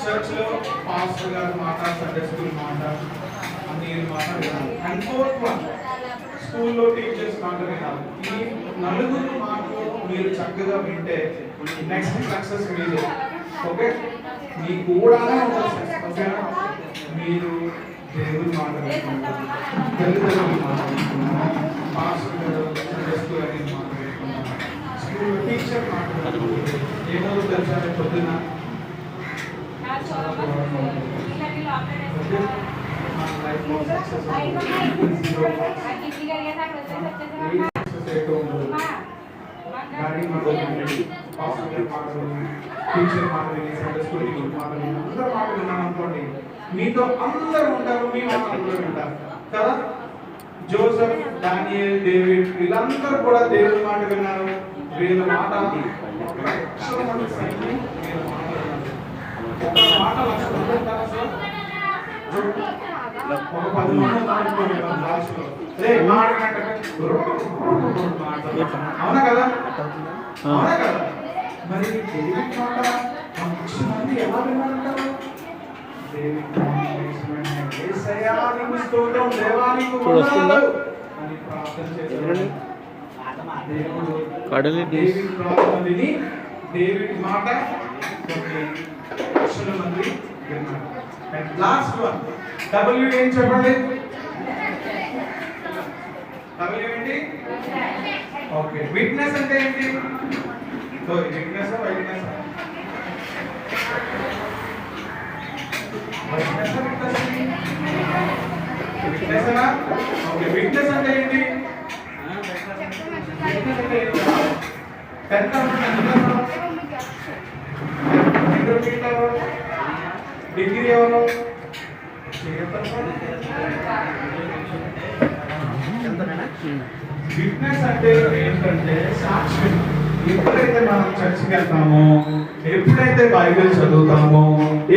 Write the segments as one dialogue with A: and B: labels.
A: చర్చ్లో పాస్టర్ గారు మాట, సండే స్కూల్ మాట, అన్ని మాట వినాలి. అండ్ ఫోర్త్ వన్, స్కూల్లో టీచర్స్ మాట వినాలి. ఈ నలుగురు మాటలు మీరు చక్కగా వింటే నెక్స్ట్ సక్సెస్ మీదే. ఓకే, మీ కూడానే ఉంటుంది. ఓకేనా? మీరు దేవుని మాట వింటున్నారు, తల్లిదండ్రుల మాట వింటున్నారు, పాస్టర్ గారు సండే స్కూల్ అనేది మాట వింటున్నారు, స్కూల్ టీచర్ మాట వింటున్నారు. ఏమో తెలుసా, పొద్దున మీతో అందరూ ఉంటారు, మీ అందరూ ఉంటారు కదా. జోసెఫ్, డానియల్, డేవిడ్ వీళ్ళందరూ కూడా దేవుని మాట విన్నారు. వీళ్ళ మాట ఒక మాట ఒక 10 మంది అవునా కదా, అవునా కదా. మరి డేవిడ్ మాట మంది ఎలా విన్నారంటారు? డేవిడ్ మాట లక్షల మంది విన్నారు. అండ్ లాస్ట్ వన్, డబ్ల్యూ ఏం చెప్పండి? డబ్ల్యూ ఏంటి? ఓకే, విట్నెస్ అంటే ఏంటి? విట్నెస్ వైట్నెస్ విట్నెస్నా? ఓకే, విట్నెస్ అంటే ఏంటి? డిగ్రీ ఎవరు? ఫిట్నెస్ అంటే ఏంటంటే సాక్ష్యం. ఎప్పుడైతే మనం చర్చికి వెళ్తామో, ఎప్పుడైతే బైబిల్ చదువుతామో,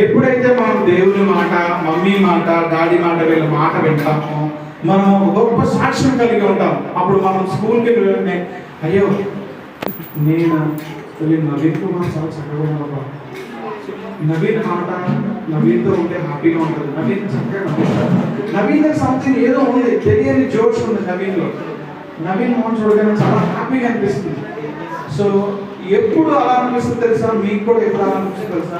A: ఎప్పుడైతే మనం దేవుని మాట, మమ్మీ మాట, డాడీ మాట, వీళ్ళ మాట వింటామో, మనం గొప్ప సాక్ష్యం కలిగి ఉంటాం. అప్పుడు మనం స్కూల్కి వెళ్ళే, అయ్యో నేను నవీన్ కుమార్ చాలా చక్కగా ఉన్నాను, నవీన్ మాట, నవీన్తో ఉంటే హ్యాపీగా ఉంటుంది, నవీన్ చక్కగా నవ్వుతాడు, నవీన్ సంథింగ్ ఏదో ఉంది, తెలియని జోష్ ఉంది నవీన్లో. నవీన్ మోహన్ చూడగానే చాలా హ్యాపీగా అనిపిస్తుంది. సో ఎప్పుడు అలా అనిపిస్తుంది తెలుసా? మీకు కూడా ఎప్పుడు అలా అనిపిస్తుంది తెలుసా?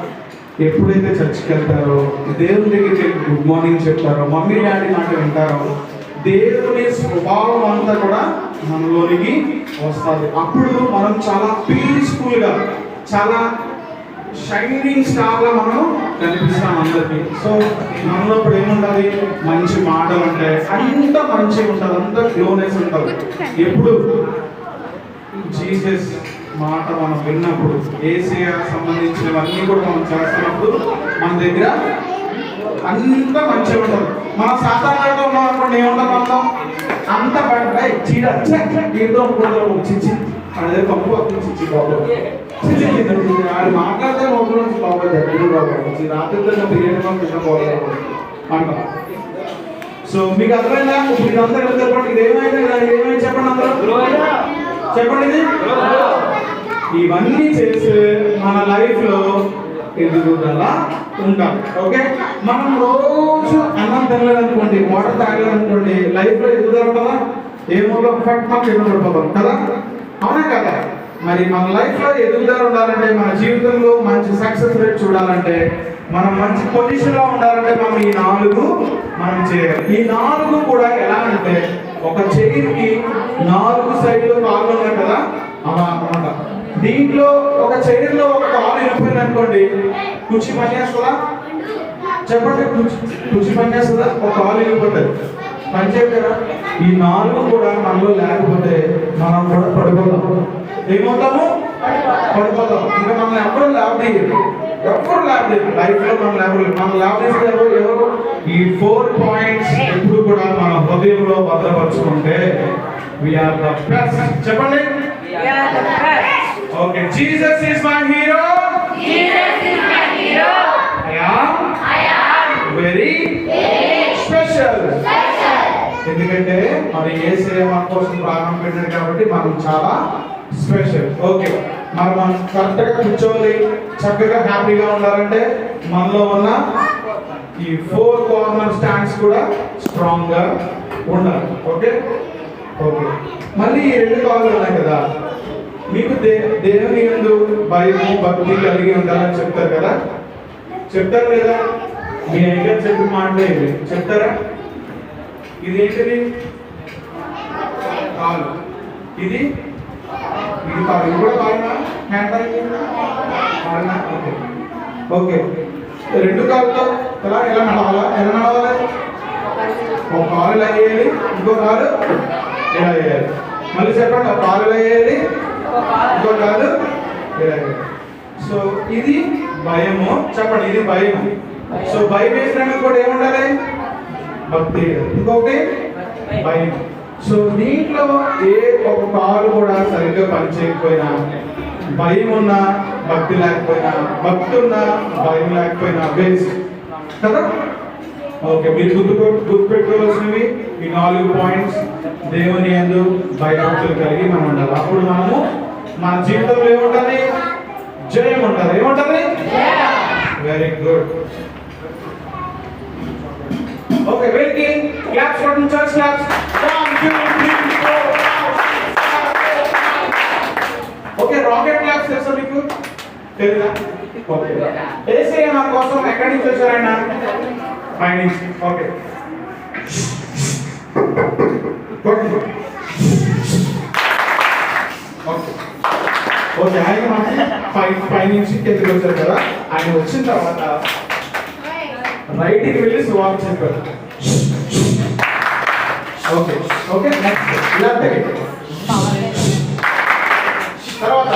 A: ఎప్పుడైతే చర్చికి వెళ్తారో, దేవుని దగ్గరికి గుడ్ మార్నింగ్ చెప్తారో, మమ్మీ డాడీ మాట వింటారో, దేవుని స్వభావం అంతా కూడా మనలోనికి వస్తుంది. అప్పుడు మనం చాలా పీస్ఫుల్గా, చాలా షైనింగ్ స్టార్ లా మనం కనిపిస్తాం అందరికి. సో మనలో ఇప్పుడు ఏముంటుంది? మంచి మాటలు ఉంటాయి, అంత మంచిగా ఉంటుంది, అంత గ్లోనెస్ ఉంటుంది. ఎప్పుడు జీసస్ మాట మనం విన్నప్పుడు, ఏసీఆ సంబంధించినవన్నీ కూడా మనం చేస్తున్నప్పుడు మన దగ్గర అంత మంచిగా ఉంటుంది. మన సాధారణంగా ఉన్నాం అనుకోండి, ఏముంటాం మనలో అంత పడిపోయి చీడ ఏదో చిచ్చి అదే పప్పు చిచ్చి బాబు అది మాట్లాడితే నోట్లో నుంచి బాగోదు, ఎప్పుడు బాగోదు, రాత్రి బిర్యానీ అంట. సో మీకు అర్థమైందా? ఇప్పుడు అంతా చెప్పండి, ఇది ఏమైనా చెప్పండి, అందరూ చెప్పండి. ఇది ఇవన్నీ చేసి మన లైఫ్ లో ఎదుగుదల ఉంటాం. ఓకే, మనం రోజు అన్నం తినలేదనుకోండి, వాటర్ తాగలేదనుకోండి, లైఫ్ లో ఎదుగుదల ఉంటుందా? ఏమో ఎఫెక్ట్ మాకు ఎదుగుదల కదా, అవునా కదా? మరి మన లైఫ్ లో ఎదుగుదల ఉండాలంటే, మన జీవితంలో మంచి సక్సెస్ రేట్ చూడాలంటే, మనం మంచి పొజిషన్ లో ఉండాలంటే మనం ఈ 4 మనం చేయాలి. ఈ 4 కూడా ఎలా అంటే, ఒక చైర్కి 4 సైడ్లు కాళ్ళు ఉన్నాయి కదా, అలా అన్నమాట. దీంట్లో ఒక చైర్లో ఒక కాలు ఇరిపోయింది అనుకోండి, కుర్చీ పనిచేస్తుందా? చెప్పండి, కుర్చీ పనిచేస్తుందా? ఒక కాలు ఇరిపోతుంది, పనిచేయదు కదా. ఈ 4 కూడా మనలో లేకపోతే మనం కూడా పడిపోతాం. ఏమవుతాము? పడిపోతాం. ఇంకా మనం ఎవరు ల్యాబ్ తీయరు, ఎవరు ల్యాబ్ తీయరు లైఫ్ లో. మన ల్యాబ్ తీస్తే ఎవరు? ఈ 4 పాయింట్స్ ఎప్పుడు కూడా మన హృదయంలో భద్రపరుచుకుంటే వీఆర్ ద బెస్ట్. చెప్పండి, okay. Jesus is my hero, I am very special. ఎందుకంటే మరి యేసయ్య మన కోసం ప్రాణం పెట్టాడు కాబట్టి మనం చాలా స్పెషల్. ఓకే, మరి మనం కరెక్ట్గా కూర్చోవాలి, చక్కగా హ్యాపీగా ఉండాలంటే మనలో ఉన్న ఈ 4 కార్నర్ స్టాండ్స్ కూడా స్ట్రాంగ్గా ఉండాలి. Okay okay. మళ్ళీ ఈ 2 కాళ్ళు ఉన్నాయి కదా, మీకు దేవుని యందు భయము భక్తి కలిగి ఉండాలని చెప్తారు కదా, చెప్తారు లేదా? మీ అయ్యగారు చెప్పి మాట్లాడేది చెప్తారా? ఇది ఏంటిది? కాలు. ఇది ఇది కాలు. ఇది కూడా కాలునా? హ్యాండ్ కాలునా? Okay okay. 2 కాళ్ళతో ఎలా నడవాలా? ఎలా నడవాలి? ఒక కాలు ఇలా వేయాలి, ఇంకో కాలు ఇలా వేయాలి. మళ్ళీ చెప్పండి, ఒక కాలు ఇలా వేయాలి, ఇంకో కాలు ఇలా వేయాలి. సో ఇది భయము. చెప్పండి, ఇది భయం. సో భయం వేసినాక కూడా ఏముండాలి? భక్తి. ఇంకొకటి భయం. సో దీంట్లో ఏ ఒక కాలు కూడా సరిగ్గా పనిచేయకపోయినా, భయం ఉన్నా భక్తి లేకపోయినా, భక్తి ఉన్నా భయం లేకపోయినా వేస్ట్ కదా. ఓకే, మీరు గుర్తుపెట్టుకోవాల్సినవి ఈ 4 పాయింట్స్. దేవుని యందు భయభక్తులు కలిగి మనం ఉండాలి. అప్పుడు మనము మన జీవితంలో ఏముంటుంది? జయం ఉంటుంది. ఏముంటుంది? Very good. Okay, very claps for church claps. 1 2 3 4. Okay, rocket claps తెలుసా మీకు? తెలుసా? ఓకే. యేసయ్య మన కోసం ఎక్కడి నుంచి వచ్చారైనా? పైనుంచి. Okay okay okay. ఆయన పైనుంచి కిందకి వచ్చారు కదా, ఆయన వచ్చిన తర్వాత రైట్కి వెళ్ళి సువార్త చెప్పారు. Okay okay. నెక్స్ట్ తర్వాత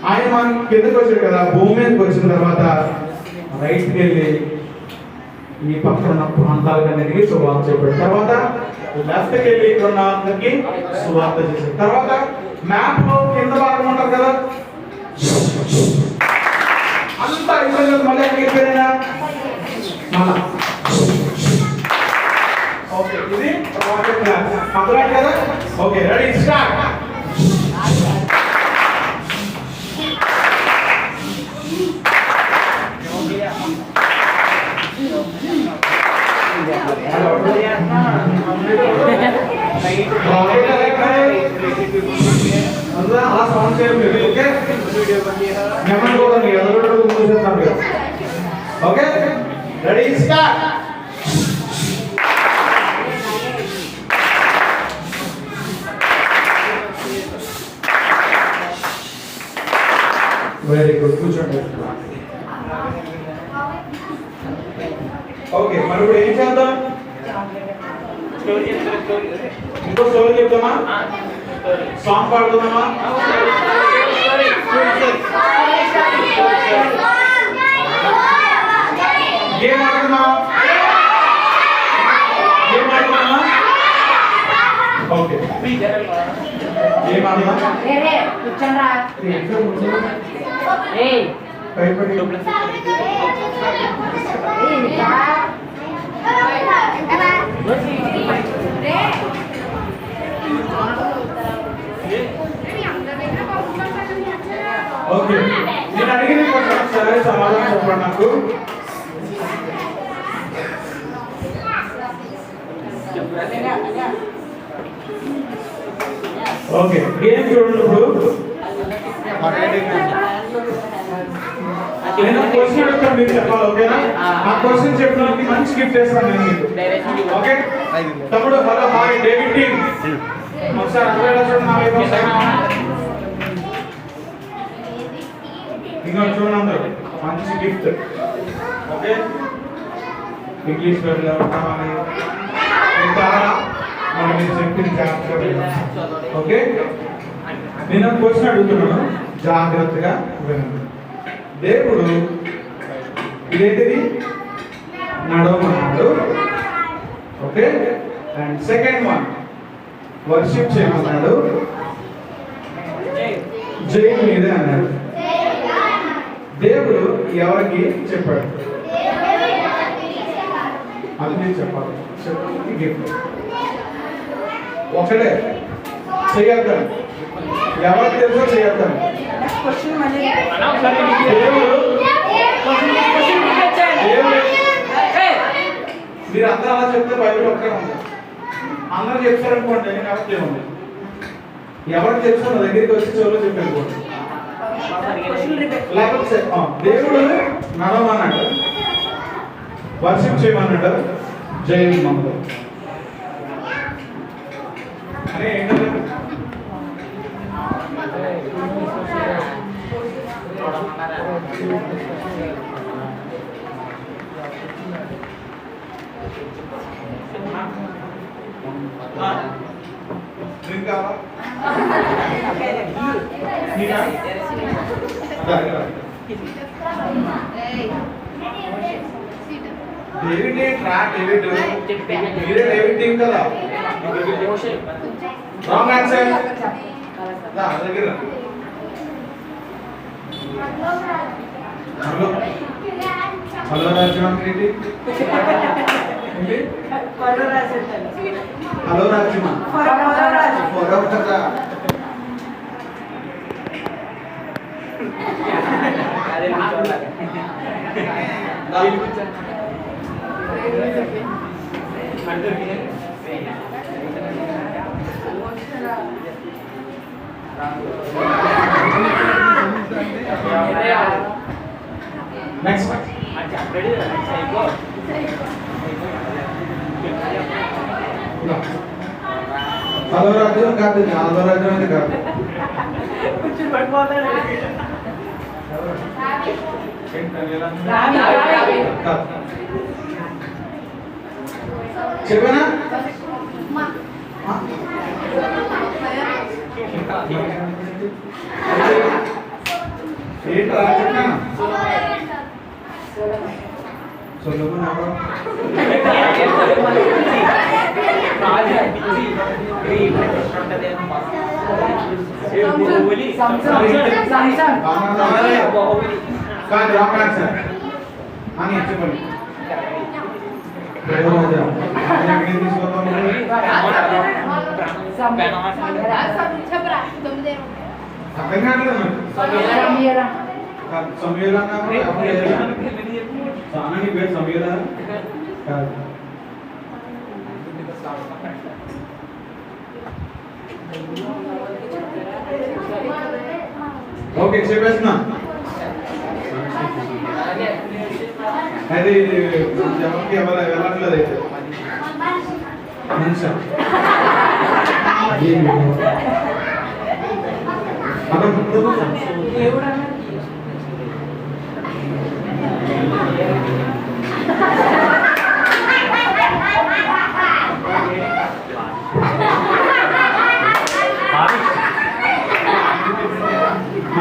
A: ఆయన మన కిందకి వచ్చాడు కదా, భూమి మీదకి వచ్చిన తర్వాత రైట్కి వెళ్ళి ఈ పక్కన ఉన్న ప్రాంతాలన్నిటికీ సువార్త చెప్పాడు. తర్వాత లెఫ్ట్కి వెళ్ళి ఇక్కడ ఉన్న అందరికి సువార్త చేశాడు. తర్వాత మ్యాప్ లో కింద భాగం ఉంటారు కదా, అంతా అయిపోయిన మళ్ళీ ఎక్కడికి వెళ్ళిపోయినా ఓకే. ఇది రాకెట్ క్లాస్ అర్థమైంది కదా. Okay, ready start. అలా సౌండ్ చేయండి. ఓకే, నెమ్మది కూడా ఎదురు చూసేస్తాం కదా. Okay, ready start. Very good, కూర్చోండి. ఓకే, మరి ఇప్పుడు ఏం చేద్దాం? ఇంకో స్టోరీ చెప్తామా? సాంగ్ పాడుతున్నామా? గేమ్ ఆడుతున్నామా? గేమ్ ఆడుతున్నామా? ఓకే, గేమ్ ఆడుతున్నామా? ఓకే, నేను అడిగిన క్వశ్చన్ సరే సమాధానం చెప్పండి నాకు. ఓకే, గేమ్ చూడండి. ఇప్పుడు నేను క్వశ్చన్ అడుగుతాను, మీరు చెప్పాలి. ఓకేనా? ఆ క్వశ్చన్ చెప్పడానికి మంచి గిఫ్ట్ చేస్తాను నేను మీకు. ఓకే తమ్ముడు, హలో హాయ్ డేవిడ్ టీమ్. ఒకసారి అందరూ చూడండి నా వైపు. ఇంకా చూడండి అందరూ, మంచి గిఫ్ట్. ఓకే, ఇంగ్లీష్ లో కావాలి ఇంకా మనం మీరు చెప్పింది జాగ్రత్తగా. ఓకే, నేను క్వశ్చన్ అడుగుతున్నాను, జాగ్రత్తగా వినండి. దేవుడు ఇదేంటిది? నడవమన్నాడు. Okay, and second one worship చేయమన్నాడు, జై మీదే అన్నాడు. దేవుడు ఎవరికి చెప్పాడు? అది మీరు చెప్పాలి. గిఫ్ట్ ఒకటే చెయ్యాలి. ఎవరికి తెలుసో చేయొద్దాం. మీరు అందరూ అలా చెప్తే బైబిల్ ఒకే ఉంది. అందరూ చెప్తారనుకోండి కాబట్టి ఉంది. ఎవరికి తెలుసో నా దగ్గరికి వచ్చి చెవులో చెప్పానుకోండి. లేకపోతే దేవుడు నడవమన్నాడు, వర్షిప్ చేయమన్నాడు, జయం మమ్మల్ని అరే ఏంటంటే డ్రింక్ కావాలా? డేవిడ్ ఏంట్రా? డేవిడ్ మీరే డేవిడ్ టీం కదా. Wrong answer. దగ్గర హలో హలో రాజ్యం ఏంటి? హలో రాజ్యమా? నెక్స్ట్ హలో రాజ్యం కాదు, హలో రాజ్యం అయితే కాదు. చెప్పనా? ఏంట్రా చెప్పనా? సొలొమన్ ఎవరు? కాదు రాంగ్ ఆన్సర్ అని చెప్పండి. ఓకే చెప్పేస్తున్నా. అయితే ఎవరికి వెళ్ళట్లేదు అయితే మనిషి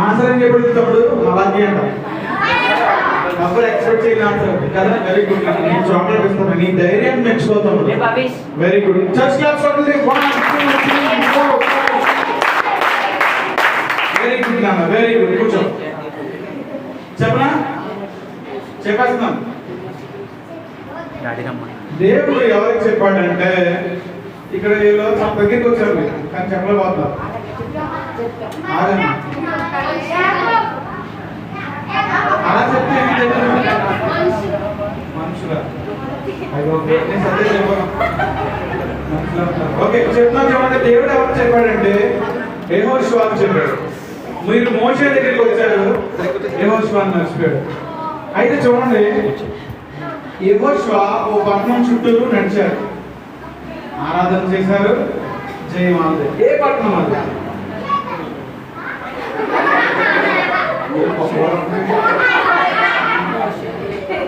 A: ఆన్సర్ చెప్పండి తప్పుడు అలాగే అంటాం. అప్పుడు ఎక్స్పెక్ట్ చేయని ఆన్సర్ కదా. Very good. నేను చాక్లెట్ ఇస్తాను. నీ ధైర్యం మెచ్చుకోతాను. Very good. చర్చ్ క్లాస్ కొట్టండి. 1 2 3 4 వెరీ గుడ్ నాన్న. Very good. కూర్చో. చెప్పనా? చెప్పేస్తున్నాను. దేవుడు ఎవరికి చెప్పాడంటే ఇక్కడ వీళ్ళు దగ్గరికి వచ్చారు మీరు కానీ చెప్పలేకపోతున్నారు. అలా చెప్తే మనుషుల ఓకే చెప్తున్నా చెప్పండి. దేవుడు ఎవరు చెప్పాడంటే యెహోషువకు చెప్పాడు. మీరు మోషే దగ్గరికి వచ్చారు, యెహోషువను మర్చిపోయాడు. అయితే చూడండి, యెహోషువ ఓ పట్టణం చుట్టూరు నడిచారు, ఆరాధన చేశారు, జయమాలి. ఏ పట్టణం అది?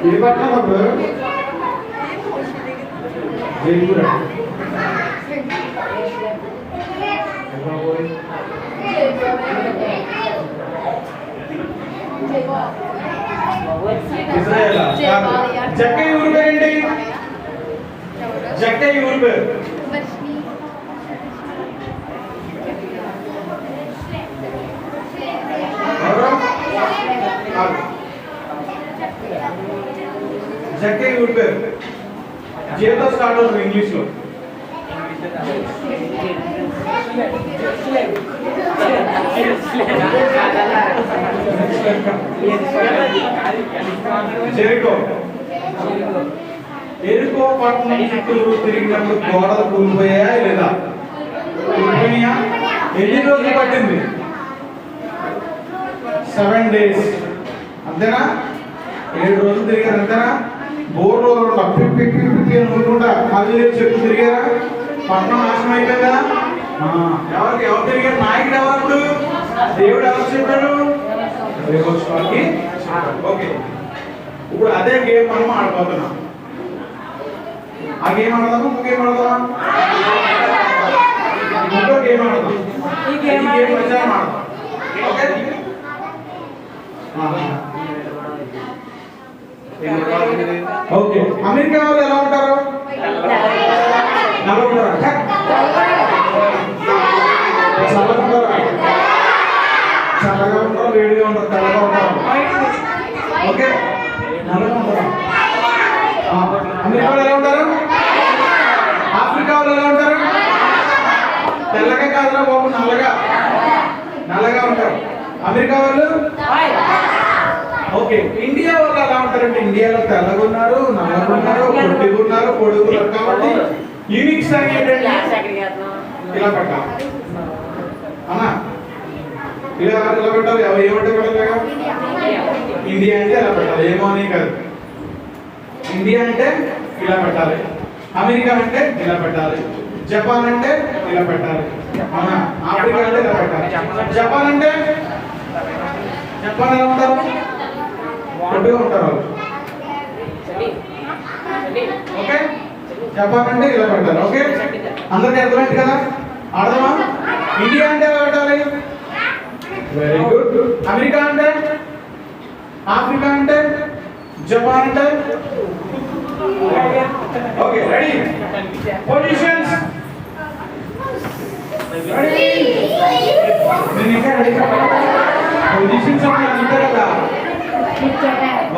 A: ఏ పట్టణం అప్పుడు? జైపూర్. జక్కయ్య ఊరు పేరేంటి? జక్కయ్య ఊరు పేరు జక్కయ్య ఊరు పేరు జేతో స్టార్ట్ అవుతుంది ఇంగ్లీష్ లో. జెరికో. ఎరుకో పట్టణం చుట్టూరు తిరిగినప్పుడు గోడలు కూలిపోయాయా లేదా? కూలిపోయా? ఎన్ని రోజులు పట్టింది? 7 days. అంతేనా? 7 రోజులు తిరిగారు అంతేనా? 3 రోజులు పిప్పి అనుకుంటా ఖాళీ చెట్టు తిరిగారా? పట్టణం నాశనం అయిపోయిందా? ఎవరు తిరిగారు? నాయకుడు ఎవరు? దేవుడు ఎవరు చెప్పాడు? ఓకే, ఇప్పుడు అదే గేమ్ మనం ఆడబోతున్నాం. ఆ గేమ్ ఆడదాము. ఇంకో గేమ్ ఆడదాం. ఇంకో గేమ్ ఆడదాం. ఈ గేమ్ ఆడదాం. Okay, okay. అమెరికా వాళ్ళు ఎలా ఉంటారు? నల్లగా ఉంటారా? చల్లగా ఉంటారు, వేడిగా ఉంటారు, తెల్లగా ఉంటారు. ఓకే, నల్లగా ఉంటారు. అమెరికా వాళ్ళు ఎలా ఉంటారు? ఆఫ్రికా వాళ్ళు ఎలా ఉంటారు? తెల్లగా కాదురా బాబు, నల్లగా ఉంటారు. అమెరికా వాళ్ళు ఓకే. ఇండియా వాళ్ళు ఎలా ఉంటారంటే ఇండియాలో తెల్లగా ఉన్నారు, నల్లగా ఉన్నారు, పొట్టిగా ఉన్నారు, పొడుగున్నారు. కాబట్టి యూనిక్ సాంగ్ ఏంటంటే ఇలా పెట్టాలి అన్నా. ఇలా పెట్టాలి. ఏమంటే పెట్టాలిగా ఇండియా అంటే ఇలా పెట్టాలి. ఏమో అని కాదు. ఇండియా అంటే ఇలా పెట్టాలి. అమెరికా అంటే ఇలా పెట్టాలి. జపాన్ అంటే ఇలా పెట్టాలి. అవునా? ఆఫ్రికా అంటే ఇలా పెట్టాలి. జపాన్ అంటే జపాన్ ఎలా ఉంటారు? పొట్టిగా ఉంటారు వాళ్ళు. ఓకే, జపాన్ అంటే ఇలా పెట్టాలి. ఓకే, అందరికీ అర్థమైంది కదా? అర్థమా? ఇండియా అంటే ఎలా పెట్టాలి? Very good. అమెరికా అంటే, ఆఫ్రికా అంటే, జపాన్ అంటే. Okay, ready? పొజిషన్స్. రెడీ? నేను ఇంకా రెడీ కాదు. పొజిషన్స్ అంటే అంతే కదా.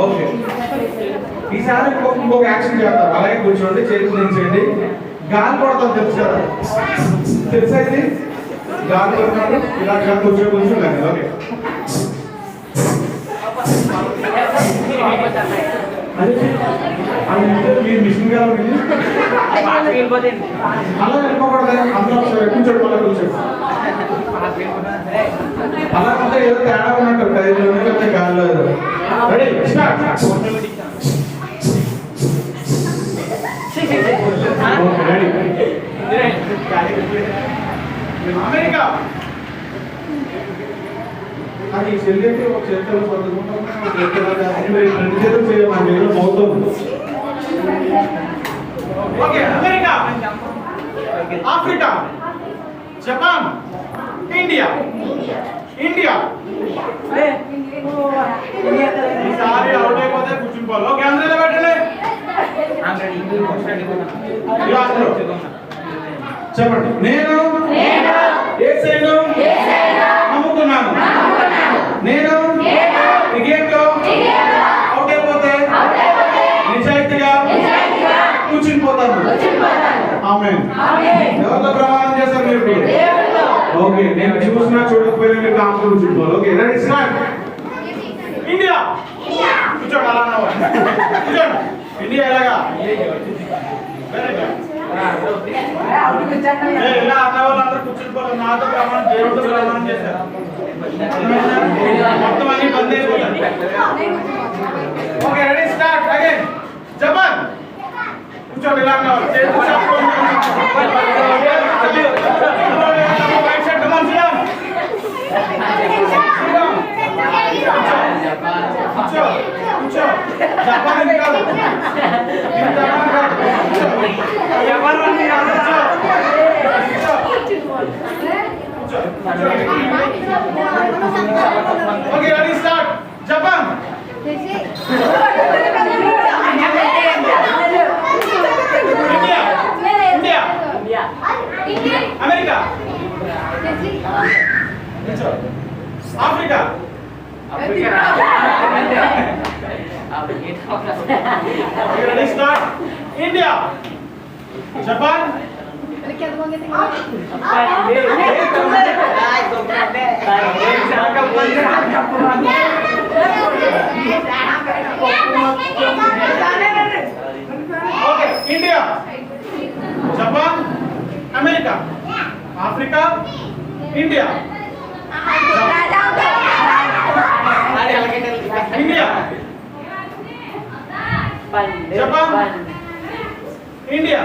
A: ఓకే, ఈసారి ఇంకొక యాక్షన్ చేస్తారు. అలాగే కూర్చోండి, చేతులు దించండి. గాలి కొడతాం తెలుసు కదా? తెలుసా ఇది? గాలి కొడతారు. ఇలా కూర్చోండి. ఓకే, మీరు మిషన్ గా అలా వెళ్ళిపోకూడదు. అందరూ ఒకసారి కూర్చోండి. మళ్ళీ కూర్చోండి. అలా అంటే ఏదో తేడా ఉన్నట్టు లేకపోతే గాలిలో. Ready, start. అమెరికా. అది చెల్లికి ఒక చేతులు చదువుకుంటాం, రెండు చేతులు చేయాలి. ఏదో మౌతుంది. Okay, America, Africa, Japan, India. ఈసారి అవుట్ అయిపోతే కూర్చుంటారు. ఓకే, అందరూ పెట్టండి. చెప్పండి. నేను యేసును నమ్ముకున్నాను. నేను ఈ గేమ్లో అవుట్ అయిపోతే నిజాయితీగా కూర్చునిపోతాను. ఆమేన్. ఎవరితో ప్రమాణం చేస్తారు మీరు? ఓకే, నేను చూసినా చూడకపోయినా మీరు కాంపులు కూర్చుంటారు. Okay, ready, start. ఇండియా. కూర్చోండి. అలా అన్నావా? కూర్చోండి. ఇండియా ఎలాగా? ఇలా అన్న వాళ్ళందరూ కూర్చునిపోతారు. నాతో ప్రమాణం, దేవుడితో ప్రమాణం చేశారు. మొత్తం అన్ని బంద్ అయిపోతాయి. Okay, ready, start. Again. Japan. కూర్చోండి. ఇలా అన్న వాళ్ళు జపాన్ కాదు. Okay, ready, start. Japan. India. America. Africa. Ready, start. India, Japan, okay, India, Japan, America, Africa, India, India, Japan, India.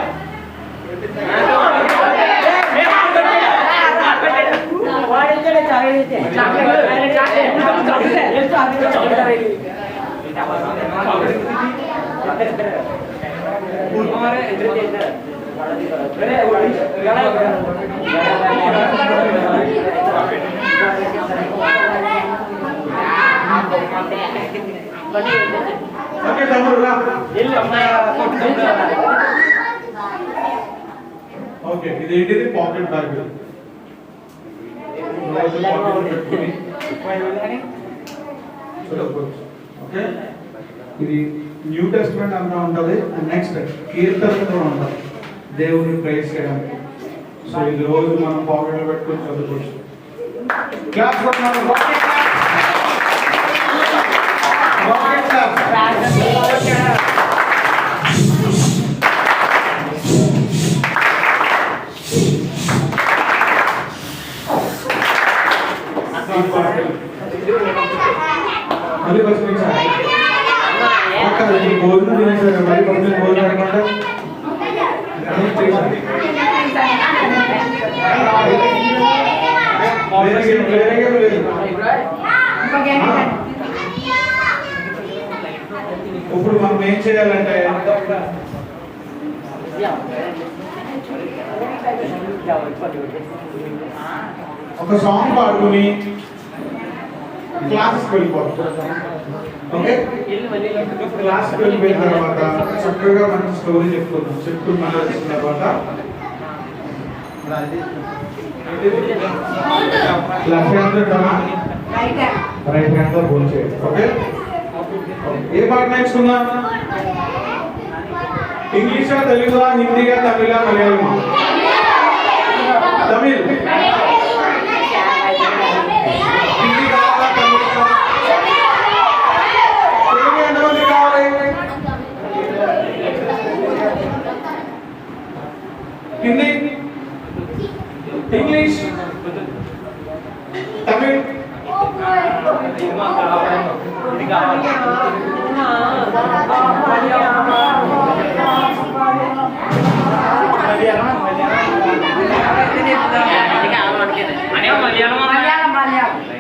A: Okay తమ్ముడు రా. ఓకే, ఇది ఏంటిది? Pocket bag. ఓకే, ఇది న్యూ టెస్ట్మెంట్ అంతా ఉంటుంది. నెక్స్ట్ కీర్తనతో ఉంటుంది దేవుని ప్రైజ్ చేయడానికి. సో ఇది రోజు మనం పాకెట్లో పెట్టుకొని చదువుకోవచ్చు. క్లాస్ మళ్ళీ ఫస్ట్ నుంచి భోజనం తినేసారు. మళ్ళీ ఫస్ట్ నుంచి భోజనం అనమాట. ఇప్పుడు మనం ఏం చేయాలంటే ఒక సాంగ్ పాడుకుని క్లాస్కి వెళ్ళిపోతాం. ఓకే, క్లాస్కి వెళ్ళిపోయిన తర్వాత చక్కగా మంచి స్టోరీ చెప్పుకుందాం. చెప్పుకున్న తర్వాత లెఫ్ట్ హ్యాండ్ రైట్ హ్యాండ్ తో ఫోన్ చేయాలి. ఓకే, ఏ పాట నేర్చుకుందాం? ఇంగ్లీషా, తెలుగుగా, హిందీగా, తమిళ, మలయాళమా? తమిళ్. హిందీ కావాలా, తమిళ కావాలా? తెలుగు ఎంతమంది కావాలి? Hindi, English, Tamil.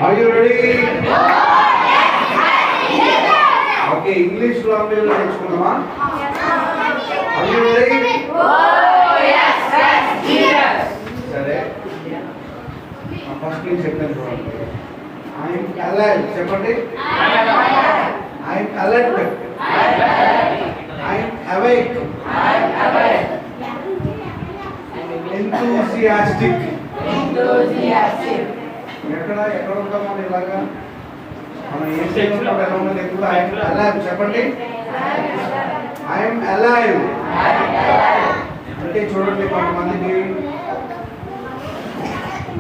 A: Are you ready? Okay, English language నేర్చుకుందామా? Are you ready?
B: Oh yes, yes.
A: సరే, ఫస్ట్ నేను చెప్తాను చూడండి. I am alive. చెప్పండి. I am alert. I am awake. Enthusiastic. ఎక్కడ ఉంటాం మనం ఇలాగా? మనం ఏం చేస్తున్నప్పుడు ఎలా ఉన్నది? ఎక్కువ I am alive. చెప్పండి. I am alive. అంటే చూడండి, కొంతమందికి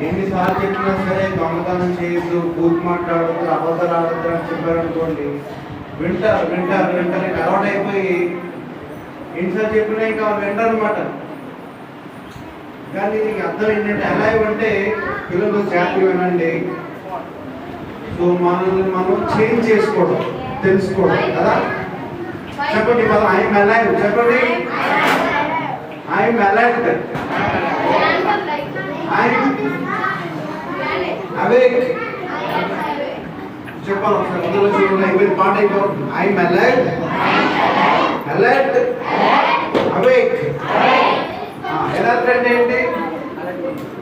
A: ఎన్నిసార్లు చెప్పినా సరే దొంగతనం చేయొద్దు, బూత్ మాట్లాడద్దు, అబద్ధాలు ఆడద్దు అని చెప్పారనుకోండి, వింటారు అలవాటు అయిపోయి ఎన్నిసార్లు చెప్పినా ఇంకా వింటారు అనమాట. కానీ దీనికి అర్థం ఏంటంటే, అలైవ్ అంటే పిల్లలు జాగ్రత్తగా వినండి. సో మనల్ని మనం చేంజ్ చేసుకోవడం, తెలుసుకోవడం కదా. చెప్పండి పదం, ఐఎమ్ అలైవ్. చెప్పండి. I'm alert. I'm awake. చెప్పాలి ఒకసారి, మొదలు చూడండి, అయిపోయింది పాట అయిపోతుంది. I'm alive, alert, awake. Alert అంటే ఏంటి?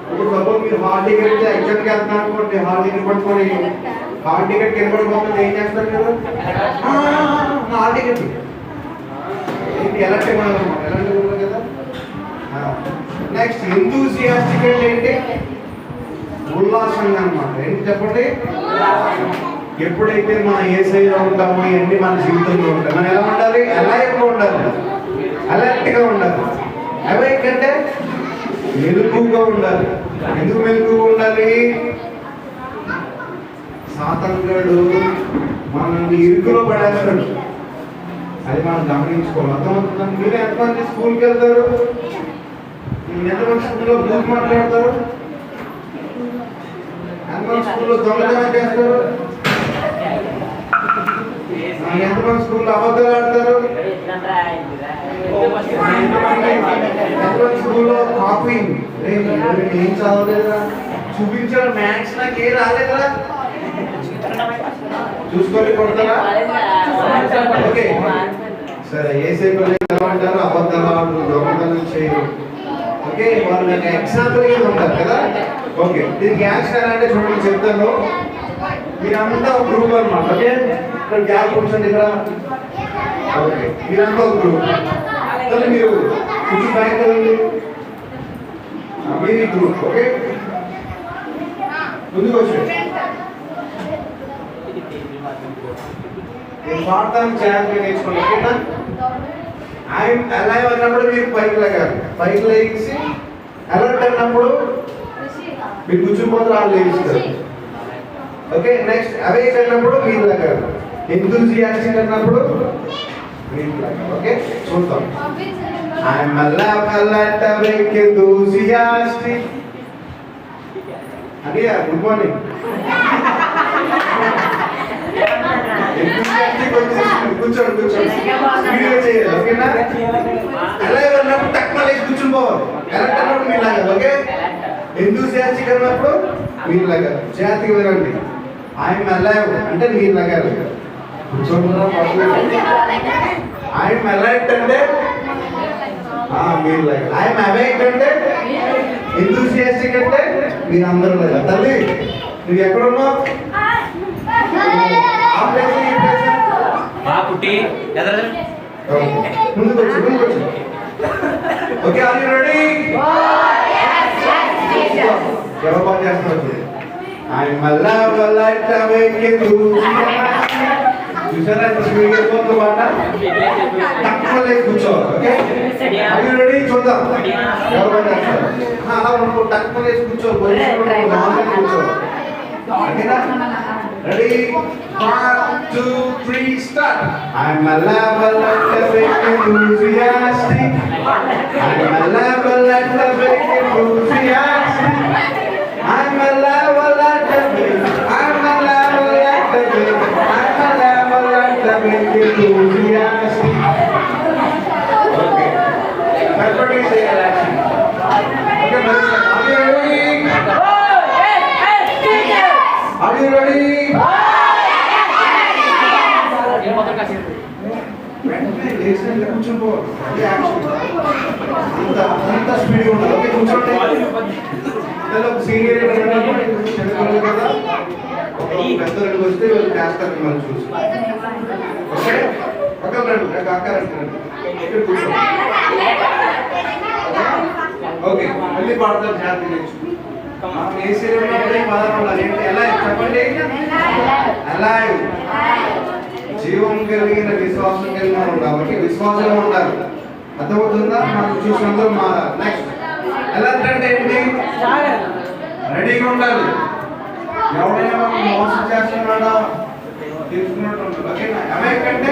A: ఇప్పుడు సపోజ్ మీరు హాల్ టికెట్ ఎగ్జామ్కి వెళ్తున్నారు అనుకోండి, హాల్ టికెట్ పట్టుకొని హాల్ టికెట్ కింద పడిపోతుంది, ఏం చేస్తారు మీరు? హాల్ టికెట్ ఏంటి? అలర్ట్ ఎలాంటి కదా. నెక్స్ట్ ఎంతూసియాస్టిక్ అంటే ఏంటి? ఉల్లాసంగా అన్నమాట. ఏంటి చెప్పండి? ఎప్పుడైతే మనం యేసయ్యలో ఉంటామో ఇవన్నీ మన జీవితంలో ఉంటాయి. మనం ఎలా ఉండాలి? అలైవ్గా ఉండాలి, అలర్ట్గా ఉండాలి. అవేక్ అంటే
C: మెలకుగా ఉండాలి. ఎందుకు మెలకుగా ఉండాలి? సాతానుగాడు మనల్ని ఇరుకులో పడేస్తాడు. అది మనం గమనించుకోవాలి. అర్థమవుతుందండి? మీరు ఎంతమంది స్కూల్కి వెళ్తారు? ఎంతమంది స్కూల్లో బూత్ మాట్లాడతారు? ఎంతమంది స్కూల్లో దొంగతనం చేస్తారు? ఎంతమంది స్కూల్లో అబద్ధాలు ఆడతారు? ఎంతమంది స్కూల్లో కాపీయింగ్? ఏం చదవలేదురా, చూపించాడు మ్యాథ్స్ నాకు ఏ రాలేదురా, చూసుకొని కొడతారా? ఓకే సరే, ఏసేపు అంటారు అబద్ధాలు ఆడు, దొంగతనం చేయరు. ఓకే, వాళ్ళు ఎగ్జాంపుల్ ఉంటారు కదా. ఓకే, దీనికి యాక్షన్ అంటే చూడండి చెప్తాను. మీరంతా ఒక గ్రూప్ అన్నమాట. ఓకే, ఇక్కడ గ్యాప్ కూర్చోండి ఇక్కడ. ఓకే, మీరంతా ఒక గ్రూప్. మీరు కొంచెం బ్యాక్ కదండి, మీది గ్రూప్. ఓకే, ముందుకు వచ్చేయండి. నేను పాడతాను, చేయాలని నేర్చుకోండి. ఓకేనా? ఆయన అలైవ్ అన్నప్పుడు మీరు పైకి లేగాలి. పైకి లేచి అలర్ట్ అన్నప్పుడు మీరు కూర్చుని వాళ్ళు లేస్తారు. ఓకే, నెక్స్ట్ అవేక్ అన్నప్పుడు మీరు లేగాలి. ఎంతూజియాస్టిక్ అన్నప్పుడు మీరు లేగాలి. ఓకే, చూద్దాం. I'm alert, awake, enthusiastic. అడియా, గుడ్ మార్నింగ్. కూర్చోండి కూర్చోండి, వీడియో చేయాలి. ఓకేనా? అలైవ్ అన్నప్పుడు తక్కువ లేచి కూర్చుని పోవాలి. అలర్ట్ అన్నప్పుడు మీరు లాగాలి. ఓకే, ఎంతూసియాస్టిక్ అన్నప్పుడు మీరు లాగాలి. జాతికి వినండి. ఐఎమ్ అలైవ్ అంటే మీరు లాగాలి. కూర్చోండి. ఐఎమ్ అలర్ట్ అంటే మీరు లాగాలి. ఐఎమ్ అవేక్ అంటే, ఎంతూసియాస్టిక్ అంటే మీరు అందరూ లాగాలి. తల్లి నువ్వు ఎక్కడున్నావు? ముందుకు వచ్చి ముందుకు వచ్చి. Okay, are you ready? ఎవరు బాగా చేస్తున్నారు? I'm alive, alert, awake, enthusiastic. చూసారా ఎంత స్పీడ్గా వెళ్ళిపోతుందో మాట? తక్కువ లేచి కూర్చోవాలి. Okay, are you ready? చూద్దాం ఎవరు బాగా చేస్తారు. అలా అనుకో, తక్కువ లేచి కూర్చోవాలి. కూర్చోవాలి. ఓకేనా? Ready? 1, 2, 3, start. I'm alive, alert, awake, enthusiastic. I'm alive, alert, awake, enthusiastic. I'm alive, alert, awake. I'm alive, alert, awake. I'm alive, alert, awake, enthusiastic. Okay. Everybody say action. Okay, let's start. Are you ready? Are you ready? వెంటనే లేచి కూర్చోపోవాలి. అది action. అంత స్పీడ్గా ఉండాలి. Okay, కూర్చోండి. ఇందులో senior చదువుకోవాలి కదా. పెద్దలకు వస్తే వీళ్ళు చేస్తారు మిమ్మల్ని చూసి. ఓకే, పక్కన రండి, అక్కరండి. ఇక్కడ కూర్చోండి. ఓకే, మళ్ళీ పాడతారు జాగ్రత్త నేర్చుకో. ఎలా చెప్పండి? అలైవ్, జీవం కలిగిన విశ్వాసం కలిగిన కాబట్టి విశ్వాసంలో ఉండాలి. అర్థమవుతుందా? మనం చూసినందుకు మారాలి. నెక్స్ట్ అలర్ట్ అంటే ఏంటి? రెడీగా ఉండాలి. ఎవరైనా మనం మోసం చేస్తున్నాడో తెలుసుకున్నట్టు ఉంటుంది. ఓకేనా? అవేక్ అంటే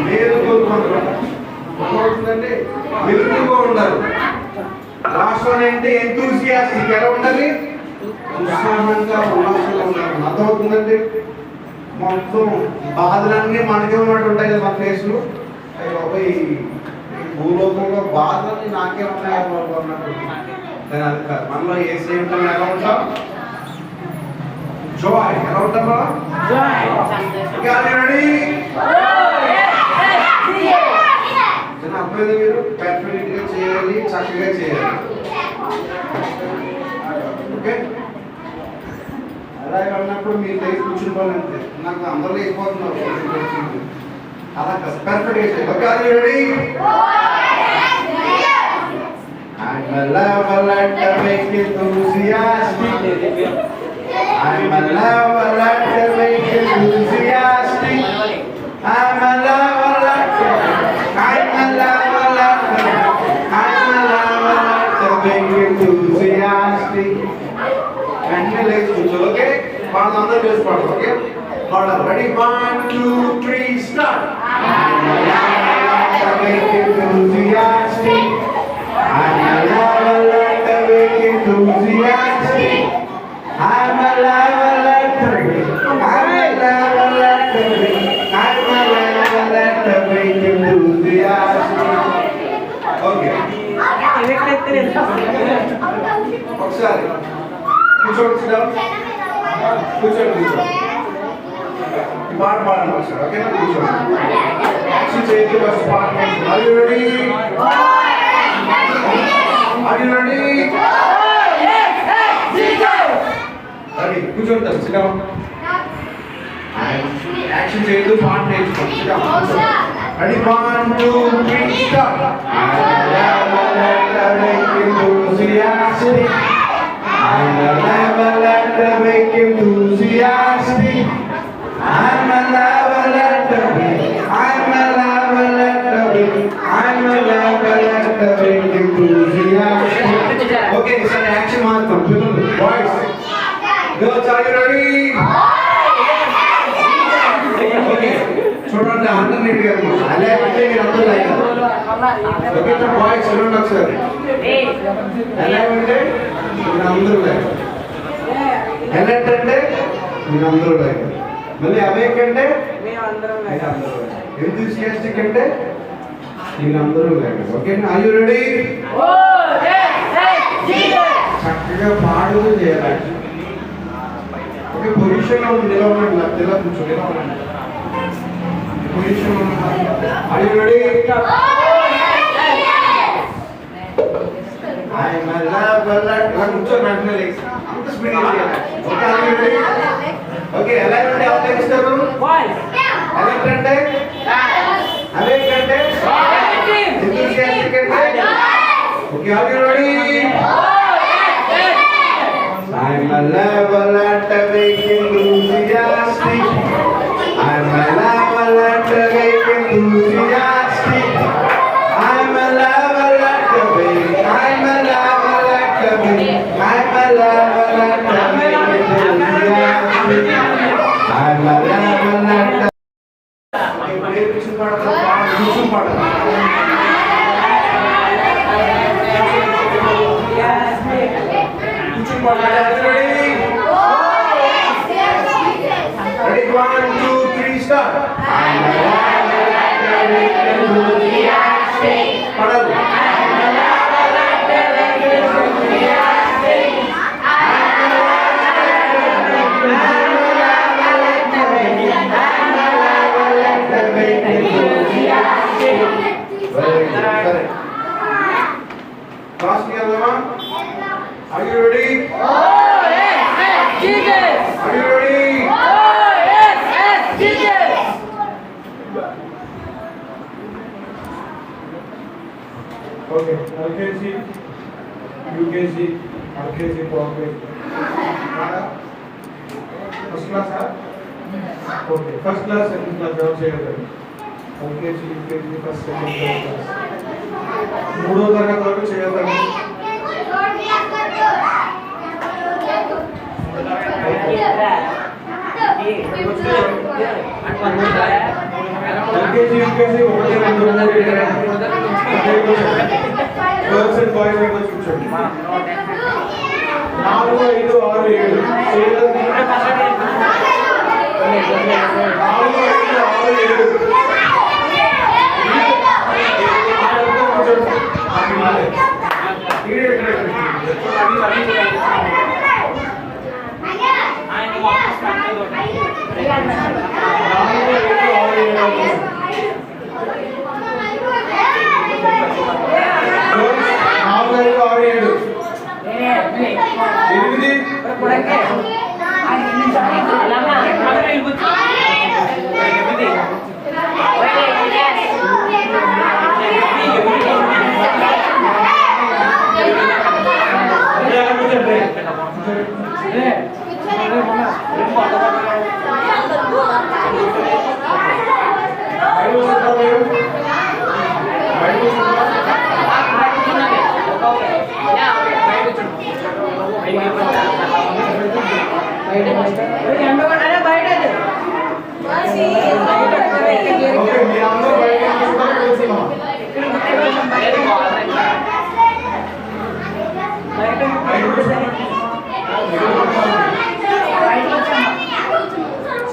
C: మేలు కోరుకుంటున్నాడు. అర్థమవుతుందండి? మెలకుగా ఉండాలి. లాస్ట్ వన్ ఏంటి? ఎంతూసియాస్టిక్. ఎలా ఉండాలి? ఉత్సాహంగా ఉల్లాసంగా ఉండాలి. అర్థమవుతుందండి? మొత్తం బాధలన్నీ మనకే ఉన్నట్టు ఉంటాయి కదా మన ఫేస్లో. ఈ భూలోకంలో బాధలన్నీ నాకే ఉన్నాయి అన్నట్టు. కానీ అది కాదు. మనలో ఏ సేవలో ఎలా ఉంటాం? జాయ్. ఎలా ఉంటాం మనం? రెడీ? అర్థమైంది? మీరు పర్ఫెక్ట్ గా చేయాలి, చక్కగా చేయాలి. ఓకే, అలా అన్నప్పుడు మీరు లేచి కూర్చుంటారంటే నాకు అందరూ లేకపోతున్నారు. అలా పర్ఫెక్ట్ గా చేయాలి. Okay, are you ready? I'm alive, alert, awake, enthusiastic. I'm alive, alert, awake, enthusiastic. I'm alive, alert, I'm alive, alert, I'm alive, Ready? 1, 2, 3, start. I'm alive, awake, enthusiastic. I'm alive, awake, enthusiastic. I'm alive, awake. I'm alive, awake. I'm alive, awake, enthusiastic. Okay. ఒకసారి కూర్చోండి సిద్ధం కూర్చోండి పాట పాడండి ఒకసారి ఓకేనా కూర్చోండి action చేయండి ఫస్ట్ పాట ఆర్ యు రెడీ రెడీ కూర్చోండి సిద్ధం యాక్షన్ చేయండి పాట నేర్చుకోండి సిద్ధం ready 1 2 3 start enthusiastic. I'm alive, awake, enthusiastic. I'm alive, awake. I'm alive, awake. I'm alive, awake, enthusiastic. Okay, so action మాత్రం పిల్లలు boys girls are you ready? Okay, చూడండి అందరూ నీట్గా అలా అంటే మీరు అందరూ లైక్ ఓకే బాయ్స్ చూడండి ఒకసారి ఎలా అంటే మీరు అందరూ లైక్ ఎలర్ట్ అంటే మీరు అందరూ లైక్ మళ్ళీ అవేక్ అంటే ఎంతూసియాస్టిక్ అంటే మీరు అందరూ like okay are you ready చక్కగా పాడుతూ చేయాలి ఓకే పొజిషన్లో నిలబడండి ఇలా కూర్చోండి ఇలా ఉండండి position are you ready I'm alive, alert. ఇలా కూర్చోండి వెంటనే లేచి అంత స్పీడ్ చేయాలి okay are you ready okay alert అంటే ఎవరు తెలుస్తారు అలర్ట్ అంటే అవేక్ అంటే ఎంతూసియాస్టిక్ అంటే okay are you ready I'm alive, alert, awake, enthusiastic. I'm alive, alert, awake, enthusiastic. I'm alive, alert, awake. I'm alive, alert, awake. I'm alive, alert, awake, enthusiastic. I'm alive, alert. Ready? Ready? 1, 2, 3, start. I'm alive, awake, enthusiastic. Padal. I'm alive, awake, enthusiastic. I'm alive, awake, enthusiastic. Very good. Correct. Fast together, man. Are you ready?
B: Jesus!
C: Are you ready?
B: Jesus!
A: Okay, LKG, UKG, RKG progress. First class, huh? Okay, first class, second class, job చేయగలరు. LKG, UKG, first, second, third class. మూడో తరగతి వరకు చేయగలరు. LKG UKG 1 2 3 girls and boys ఇక్కడ కూర్చోండి 4 5 6 7 8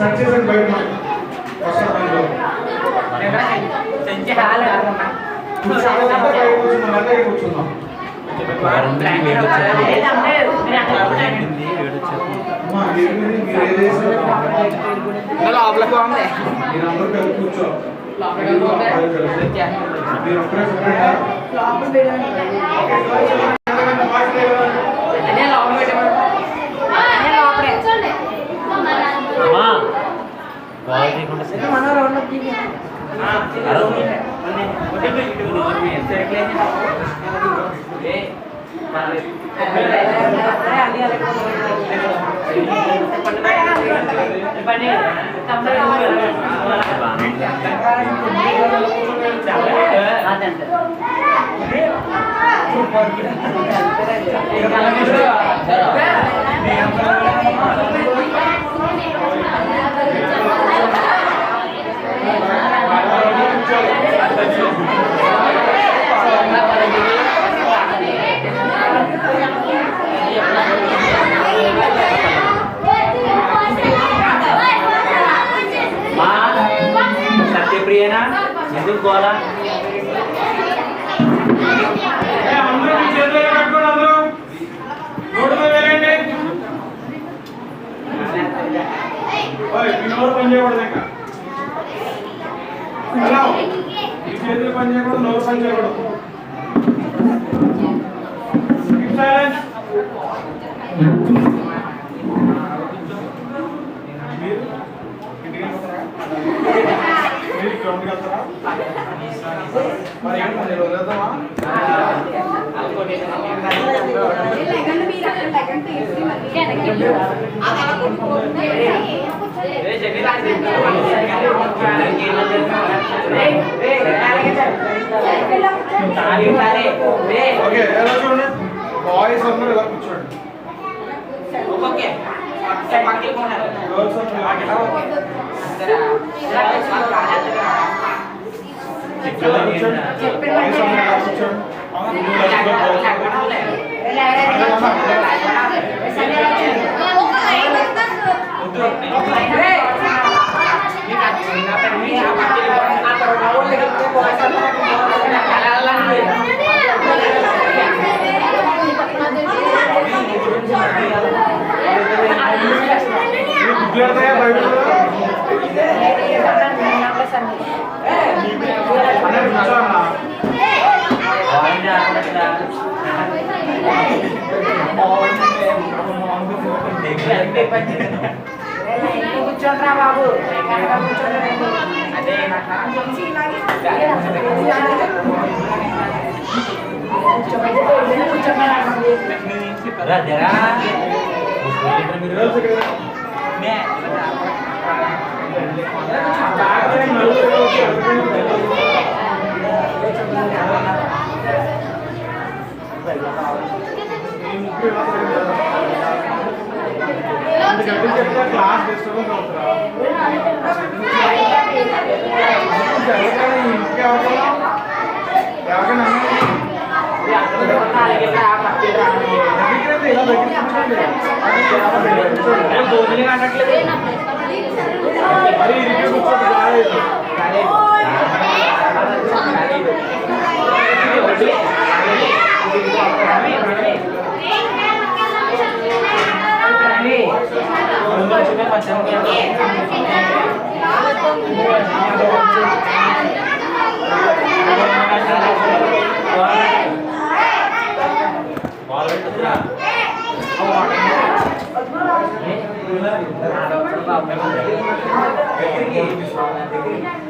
A: set చేసేది బయట వస్తారు దాంట్లో కూర్చోాలంటే బయట కూర్చున్నాం అలాగే కూర్చున్నాం
B: లోపలికి బాగుంది
A: మీరందరూ కలిసి కూర్చో మీరు ఒక్కరే
B: సత్యప్రియనా ఎందుకు గోలా
A: అందరూ మీ చేతులు కట్టుకోండి అందరూ నోటి మీద వేయండి మీ నోరు పని చేయకూడదు ఇంకా హలో మీ చేతులు పని చేయకూడదు నోరు పని చేయకూడదు సైలెన్స్ మీరు ఇంటికి వెళ్తారా మీరు గ్రౌండ్కి వెళ్తారా మరి ఏంటండి వదిలేద్దామా ఓకే ఎలా చూడండి బాయ్స్ అందరూ ఇలా కూర్చోండి గర్ల్స్ అందరూ
B: కూర్చోండిరా బాబు అదే
A: క్లాస్ డిస్టర్బెన్స్ అవుతారా మరి ఇది కూర్చోండి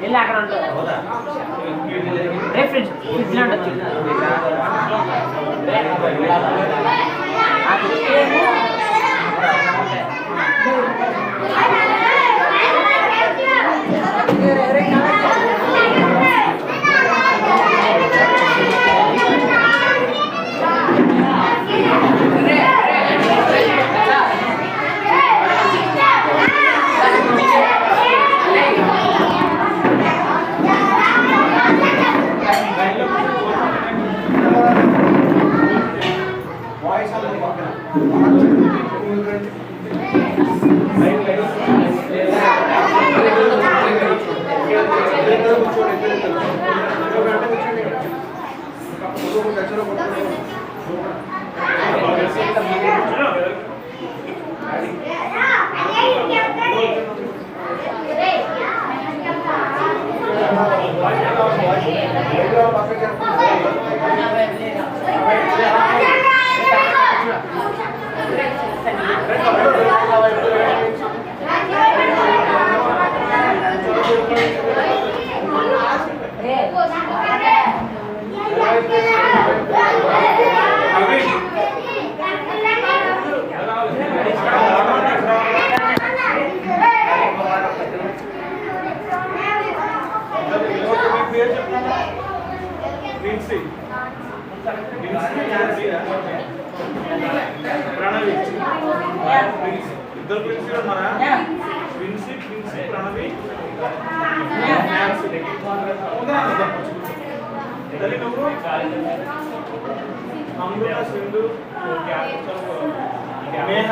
B: వెళ్ళి అక్కడ ఉంటుంది ఫ్రిడ్జ్ ఫ్రిడ్జ్లో ఉండొచ్చు
A: బాయ్స్ అందరూ పక్కన ప్రణవి ఇద్దరు ప్రిన్సిపల్ ఉన్నారా? ప్రిన్సి ప్రణవి తల్లి నువ్వు అమృత సింధు మేఘ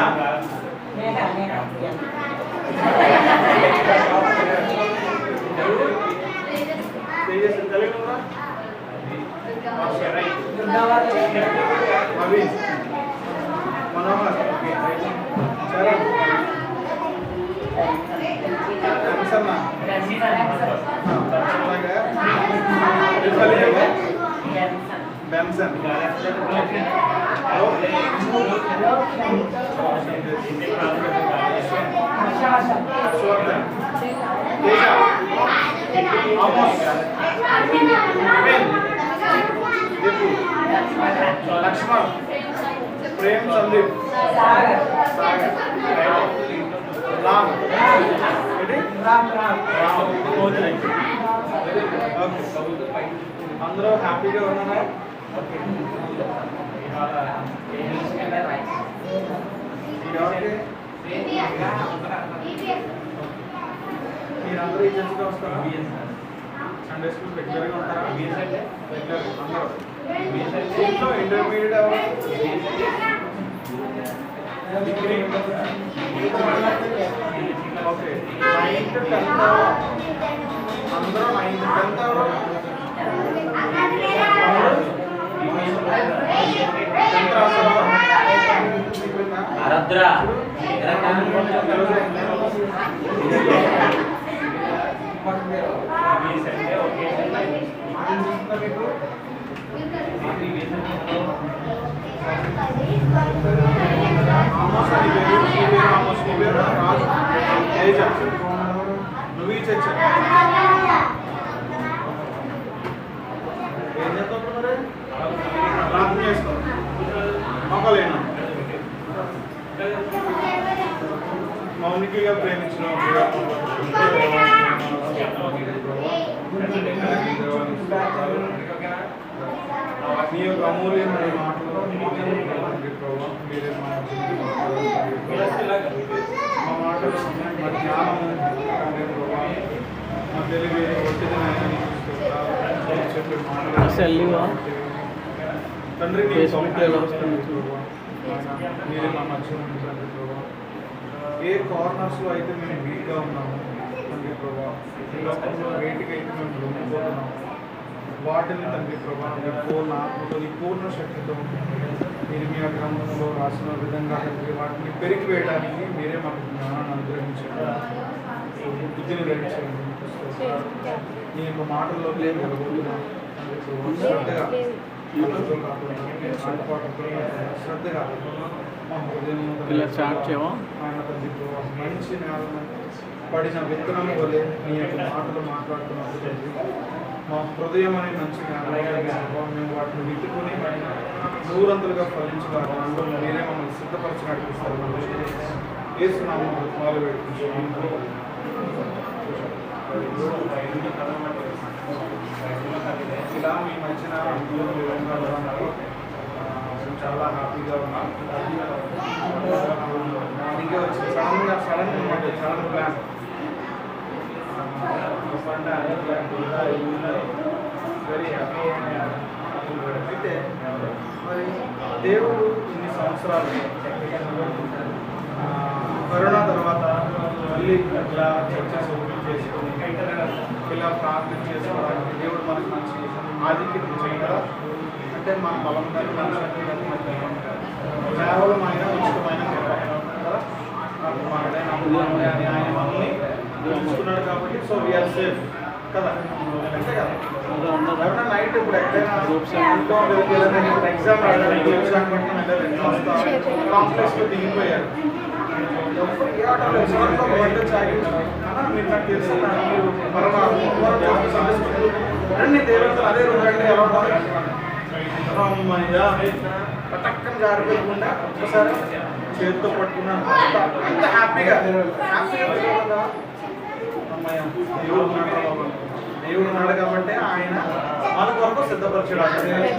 A: తల్లి నువ్వు నవీన్ మనోహర్ చరణ్ సన్నా బెన్సన్ లక్ష్మణ్ ప్రేమ్ సందీప్ రామ్ అందరూ హ్యాపీగా ఉన్నారా? మీరందరూ ఈ చర్చగా వస్తారా? సండే స్కూల్ రెగ్యులర్గా ఉంటారా? రెగ్యులర్ అందరూ ఇంట్లో intermediate degree okay 9th 10th అందరూ 9th 10th నువ్వు ఈ చర్చ ఏం చేస్తావు మరి? ప్రార్థన చేస్తావు మొక్కలేనా? మౌనికగా ప్రేమించిన నీ యొక్క అమూల్యమైన మాటలు మీరే మా మాటలు మా జ్ఞానము మా తెలివి ఒత్తిడి తండ్రి మీరే మా మధ్య తండ్రి ప్రభావ ఏ కార్నర్స్లో అయితే మేము వీక్గా ఉన్నాము తండ్రి ప్రభావ ఈ లోకంలో వేటికి అయితే మేము లొంగిపోతున్నాము వాటిని తండ్రి ప్రభావ మీ పూర్ణ ఆత్మతో నీ పూర్ణ శక్తితో మీరు మీ గ్రంథంలో రాసిన విధంగా తండ్రి వాటిని పెరిగి వేయడానికి మీరే మాకు జ్ఞానాన్ని అనుగ్రహించండి, బుద్ధిని గ్రహించండి. నీ యొక్క మాటల్లో మేము వెళ్ళబోతున్నాం శ్రద్ధగా శ్రద్ధగా మా హృదయం ఆయన తండ్రి ప్రభావ మంచి నేలను పడిన విత్తనం వలె నీ యొక్క మాటలు మాట్లాడుతున్నప్పుడు మా హృదయం అనే మంచి మేము వాటిని విత్తుకొని నూరంతులుగా ఫలించగలరు. మీరే మమ్మల్ని సిద్ధపరచి నడిపిస్తారు. ఏసునామములో మొదలు పెట్టుకుంటున్నాము. ఇలా మీ మధ్యన విధంగా చాలా హ్యాపీగా ఉన్నాం. మార్నింగే వచ్చి సడన్ అనమాట, సడన్ ప్లాన్ వెరీ హ్యాపీ. అయితే మరి దేవుడు ఇన్ని సంవత్సరాలు కరోనా తర్వాత మళ్ళీ ఇలా చర్చస్ ఓపెన్ చేసుకుని ఇలా ప్రార్థన చేసుకోవడానికి దేవుడు మనకు మంచి ఆధిక్యత చేయగలరా అంటే మన బలం కానీ మన శక్తి కానీ మనకు కేవలం ఆయన ఉచితమైన కదా ఆయన మనల్ని ఉంచుకున్నాడు కాబట్టి సో వీఆర్ సేఫ్ కదా అంతే కదా ఎవరైనా నైట్ ఇప్పుడు ఎక్కడైనా ఎగ్జామ్ రాయడానికి కాంప్లెక్స్లో దిగిపోయారు మీరు నాకు తెలిసి మీరు రెండు దేవతలు అదే రోజు ఎలా ఉంటారు పటక్కన జారిపోకుండా ఒక్కసారి చేతితో పట్టుకున్నాను అంత హ్యాపీగా దేవుడు ఉన్నాడు కాబట్టి ఆయన మన కొరకు సిద్ధపరిచాడు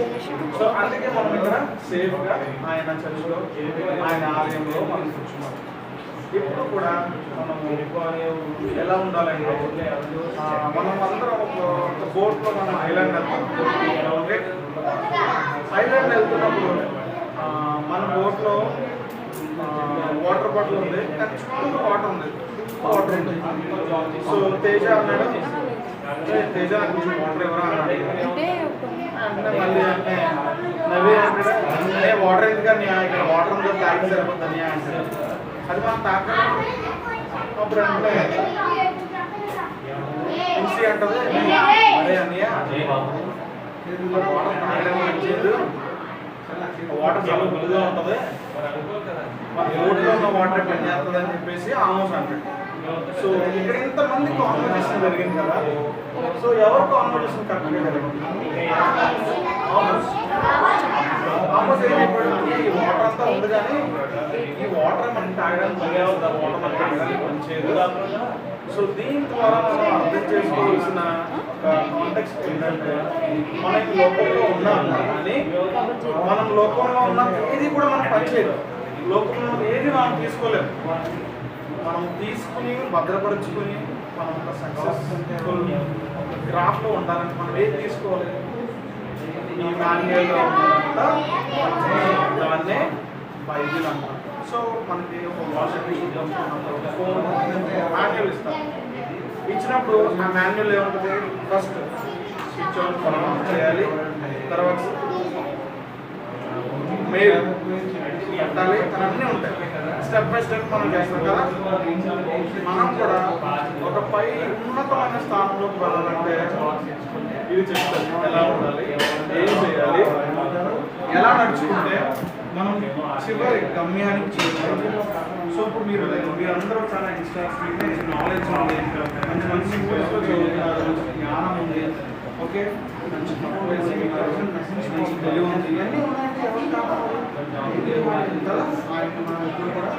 A: సో అందుకే మనం ఇక్కడ సేఫ్గా ఆయన చర్చిలో ఆయన ఆలయంలో మనం కూర్చున్నాం ఇప్పుడు కూడా మనము ఎలా ఉండాలంటే మనం అందరం ఒక బోట్లో మనం ఐలాండ్ వెళ్తాం ఓకే ఐలాండ్ వెళ్తున్నప్పుడు మన బోట్లో వాటర్ బాటిల్ ఉంది కానీ చుట్టూ వాటర్ ఉంది సో తేజ అన్నాడు తేజ కొంచెం వాటర్ ఎవరా అన్నాడు అంటే మళ్ళీ అంటే నవీ అంటే అదే వాటర్ ఎందుకని ఇక్కడ వాటర్ ఉందో తాగి సరిపోద్దని అంటారు అది మనం తాకడం అప్పుడు అంటే ఎన్సీ అంటది అదే అన్నయ్య వాటర్ తాగడం మంచిది వాటర్ చాలా గుడ్డుగా ఉంటుంది మన రోడ్లో ఉన్న వాటర్ పని చేస్తుంది అని చెప్పేసి ఆమోస్ అంటాడు సో ఇక్కడ ఇంతమంది కాన్వర్జేషన్ జరిగింది కదా సో ఎవరు కాన్వర్జేషన్ కరెక్ట్గా జరిగింది ఆమోస్ ఏం చెప్పాడు ఈ వాటర్ అంతా ఉంది కానీ ఈ వాటర్ మనకి తాగడానికి పని అవుతుంది వాటర్ మనకి తాగడానికి పనిచేయదు సో దీని ద్వారా మనం అర్థం చేసుకోవాల్సిన ఒక కాంటెక్స్ట్ ఏంటంటే మనం ఈ లోకంలో ఉన్నాము కానీ మనం లోకంలో ఉన్న ఏది కూడా మనకు పనిచేయదు లోకంలో ఏది మనం తీసుకోలేము మనం తీసుకుని భద్రపరుచుకుని మనం ఒక సక్సెస్ఫుల్ గ్రాఫ్లో ఉండాలంటే మనం ఏది తీసుకోవాలి ఈ మాన్యువల్లో ఉన్నదంతా దాన్నే బైబిల్ అంటాం సో మనకి ఒక వాషింగ్ ఫోన్ మాన్యువల్ ఇస్తాం ఇచ్చినప్పుడు ఆ మాన్యువల్ ఏముంటుంది ఫస్ట్ స్విచ్ ఆన్ చేయాలి తర్వాత మెయిల్ పెట్టాలి అన్నీ ఉంటాయి స్టెప్ బై స్టెప్ మనం చేస్తాం కదా మనం కూడా ఒక పై ఉన్నతమైన స్థానంలోకి వెళ్ళాలంటే ఇది చెప్తారు ఎలా ఉండాలి ఏం చేయాలి ఎలా నడుచుకుంటే మనం చివరి గమ్యానికి చేయాలి సో ఇప్పుడు మీరందరూ చాలా ఫిట్నెస్ నాలెడ్జ్ ఉంది మంచి మంచి సింపుల్స్లో చదువుతున్నారు మంచి జ్ఞానం ఉంది ఓకే మంచి మంచి తెలివి ఉంది ఇవన్నీ ఉన్నాయంటే ఎవరు కావాలి కదా మనం ఎప్పుడు కూడా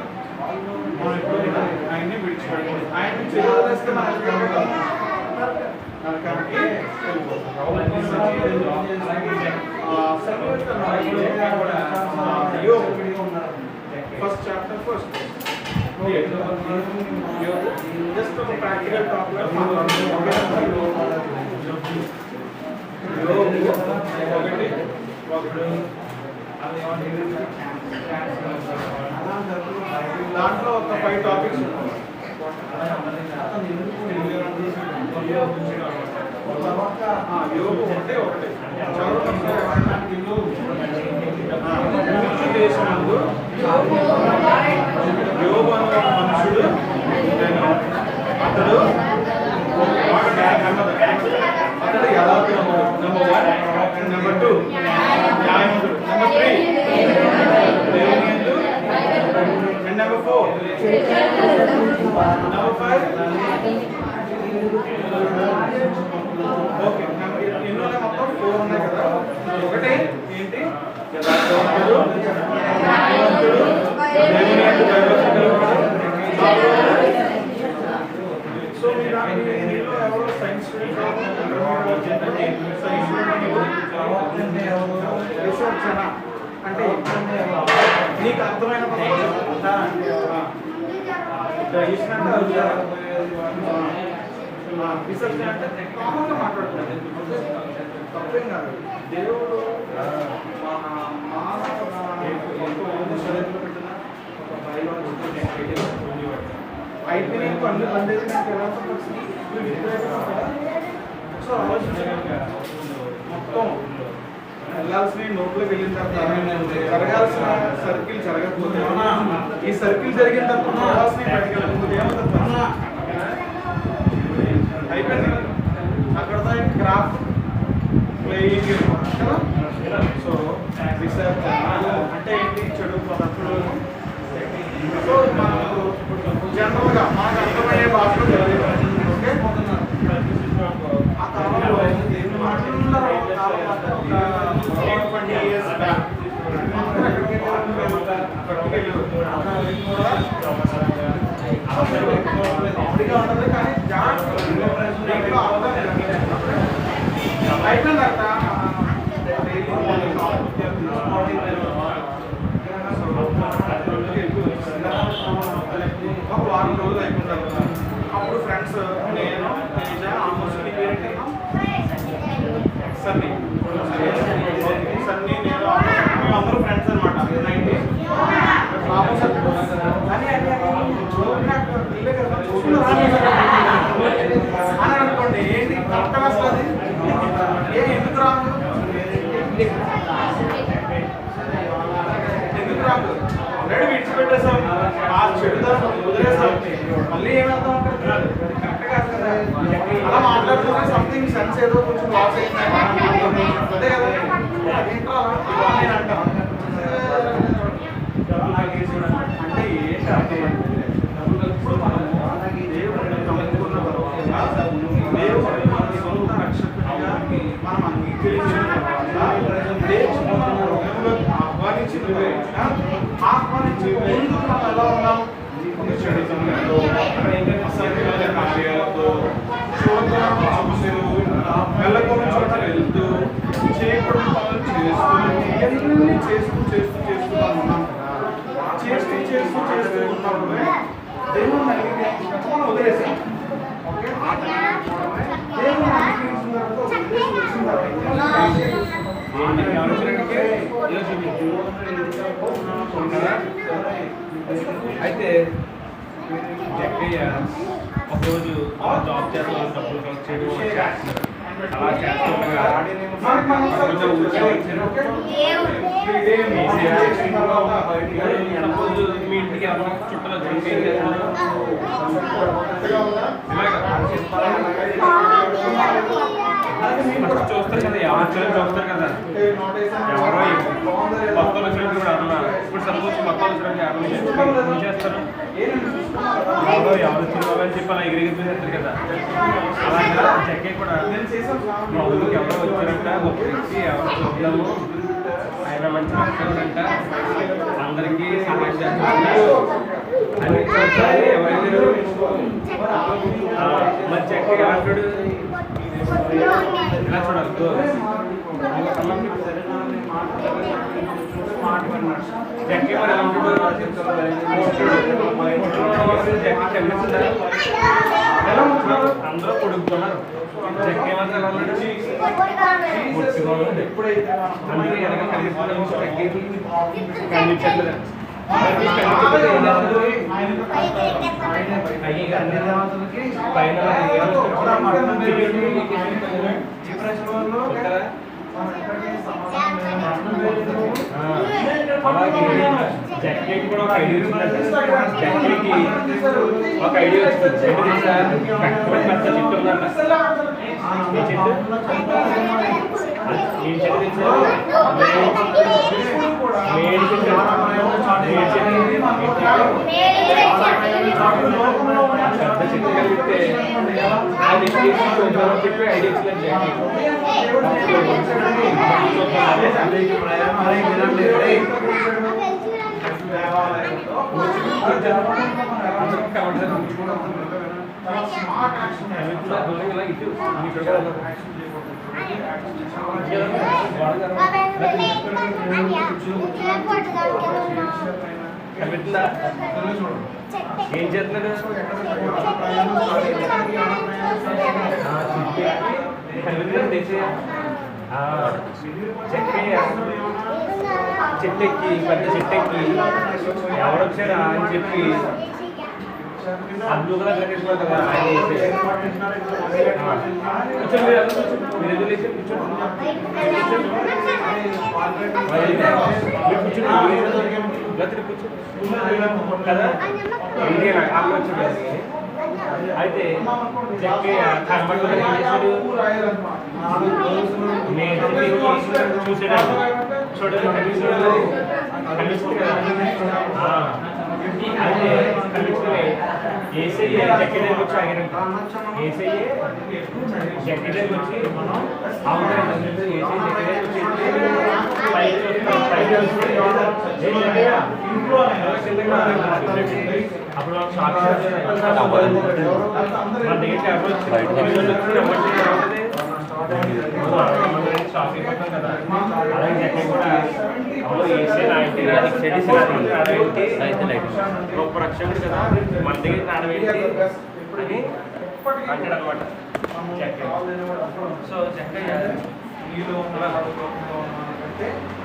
A: ఆయన్ని విడిచిపెట్టుకోండి ఆయన్ని చేస్తే మనకి నరకానికి ఫస్ట్ చాప్టర్ ఫస్ట్ జస్ట్ ఒక ప్రాక్టికల్ టాపిక్ దాంట్లో ఒక 5 టాపిక్స్ ఉంటాయి యోగు ఒకటే దేశంలో యోగు అనే మనుషుడు అతడు అతడు యథార్థవంతుడు నెంబర్ 1 నెంబర్ 2 న్యాయవంతుడు నెంబర్ 3 దేవుని యందు అండ్ నెంబర్ 4 నెంబర్ 5 ఓకే ఎన్నో మొత్తం 4 ఉన్నాయి కదా ఒకటి ఏంటి యథార్థవంతుడు న్యాయవంతుడు దేవుని యందు భయభక్తులు సో మీరు ఎవరో సైన్స్ రీసెర్చ్ అంటే నీకు అర్థమైన రీసెర్చ్ అంటే కామన్గా మాట్లాడుతున్నాను తప్పేం కాదు దేవుడు శరీరంలో పెట్టిన ఒక బయోలాజికల్ అయిపోయినాయి పనులు బంద్ అయితే నాకు ఎలా పరిస్థితి సో ఆలోచించగలిగా మొత్తం వెళ్ళాల్సిన నోట్లోకి వెళ్ళిన తర్వాత జరగాల్సిన సర్కిల్ జరగకపోతే ఈ సర్కిల్ జరిగిన తర్వాత జరగాల్సిన బయటకు వెళ్ళకపోతే ఏమవుతుంది అయిపోయింది అక్కడ క్రాఫ్ట్ ప్లేయింగ్ కదా. సో రీసెర్చ్ అంటే ఏంటి చెడు పదార్థాలు. సో మనకు జనరల్గా మనకు అర్థమయ్యే భాషలో చదివారు. ఓకే ఆ కాలంలో అందరూ ఒక 20 years back కామెడీగా ఉంటుంది కానీ జాగ్రత్తగా అయిపోయిన తర్వాత ఒక వారం రోజులు అయిపోతారు. అప్పుడు ఫ్రెండ్స్ నేను తేజ ఆల్మోస్ట్ సన్నీ సన్నీ నేను అందరూ ఫ్రెండ్స్ అనమాట. అని అనుకోండి ఏంటి కరెక్ట్గా వస్తుంది ఎందుకు రాదు ఎందుకు రాదు ఆల్రెడీ విడిచిపెట్టేసాం ఆ చెడుదాం వదిలేసాం మళ్ళీ ఏమేద్దాం కరెక్ట్గా అలా మాట్లాడుతున్నా సంథింగ్ సెన్స్ ఏదో కొంచెం లాస్ అయింది అంతే కదా ఏంటో నేను అంటాను అంటే ఏంటంటే ఇప్పుడు మనము దేవుడిని నమ్ముకున్న తర్వాత దేవుడిని మన సొంత రక్షకుడిగా మనం అంగీకరించిన తర్వాత దేవుడు ఆహ్వానించి ముందు మనం ఎలా ఉన్నాం చెడుతనంతో అసభ్యమైన కార్యాలతో చూడకుండా సమస్యలు వెళ్ళకుండా చోట వెళ్తూ చేయకూడని పనులు చేస్తూ ఇవన్నీ చేస్తూ ఉన్నాం చేస్తూ ఉన్నప్పుడు దేవుడిని అంగీకరించినట్టు మనం వదిలేసాం. ఓకే దేవుడిని అంగీకరించిన
D: అయితే జగ్గయ్య ఒకరోజు జాబ్ చేస్తున్న డబ్బులు కలెక్ట్ చేయడం అలా చేస్తుండగా మీ ఇంటికి చుట్టాలు చూస్తారు కదా ఎవరు చూస్తారు కదా ఎవరో మొత్తం వచ్చినట్టు కూడా అన్నారు. ఇప్పుడు సపోజ్ మొత్తం వచ్చినట్టు ఏం చేస్తారు ఎవరు తినవాలని చెప్పి అలా ఎగిరిగిపోతారు కదా. అలాగే చెక్కే కూడా మొదలుకి ఎవరో వచ్చారంట ఒప్పించి ఎవరు చూద్దాము ఆయన మంచి నచ్చారంట అందరికీ సహాయం చేస్తారంట అని ఒకసారి ఎవరైనా మరి చెక్క అంటాడు ఇలా చూడాలి జక్కి మరి అందరూ పొడుగుతున్నారు. జక్కి మాత్రం అందుకే వెనక కనిపించట్లేదు. పైన అలాగే జక్కేకి కూడా ఒక ఐడియా వచ్చిందంట. జక్కేకి ఒక ఐడియా వచ్చింది. పెద్ద చెట్టు ఉందంట. ఈ చెట్టు ఈ చెట్టు మేడి చెట్టు పెద్ద చెట్టు కలిపితే అది చెప్పి ఐడియా వచ్చిందండి. ఏం చేస్తున్నాడు చెట్టెక్కి పెద్ద చెట్టెక్కి ఎవరొచ్చారా అని చెప్పి ఆ బ్లూ కలర్ జాకెట్ కూడా కదా ఆయన వేసేసి. కూర్చోండి మీరు అందరూ కూర్చోండి. మీరు ఎదురు లేచి కూర్చోండి. కదా ఇండియా ఆమె వచ్చింది. అయితే చెక్కి కనబడి ఏం చేశాడు చూసాడు చూడండి కనిపిస్తుంది కదా. అయితే కనిపిస్తుంది ఏసీ చెక్కి దగ్గర వచ్చి ఆగిరంట. ఏసీ చెక్కి దగ్గర వచ్చి ఆగుతారంట. ఏసీ చెక్కి దగ్గర వచ్చి అప్పుడు షాక్ షాక్ అయిపోతాం కదా. అలాగే చెక్కి కూడా గొప్ప రక్షకుడు కదా మన దగ్గర రావడం ఏంటి అని అంటాడు అనమాట చెక్కయ్య. సో చెక్కయ్య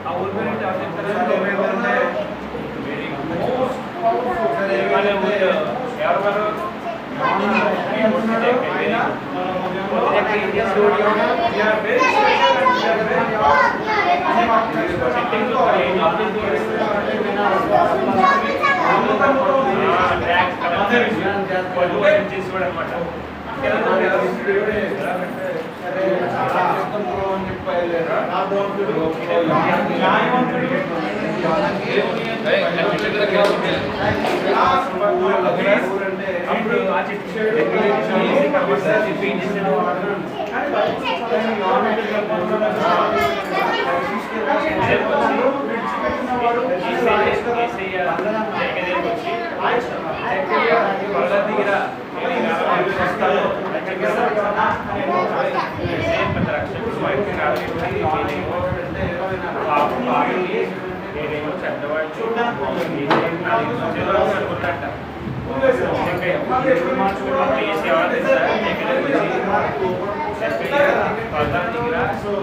D: ఆ ఊరి పేరు ఏంటి ఎవరు చెప్తారు? ఎవరు అప్పుడు ఆ చెట్టు నేనేమో చెడ్డవాడు అనుకుంటాట.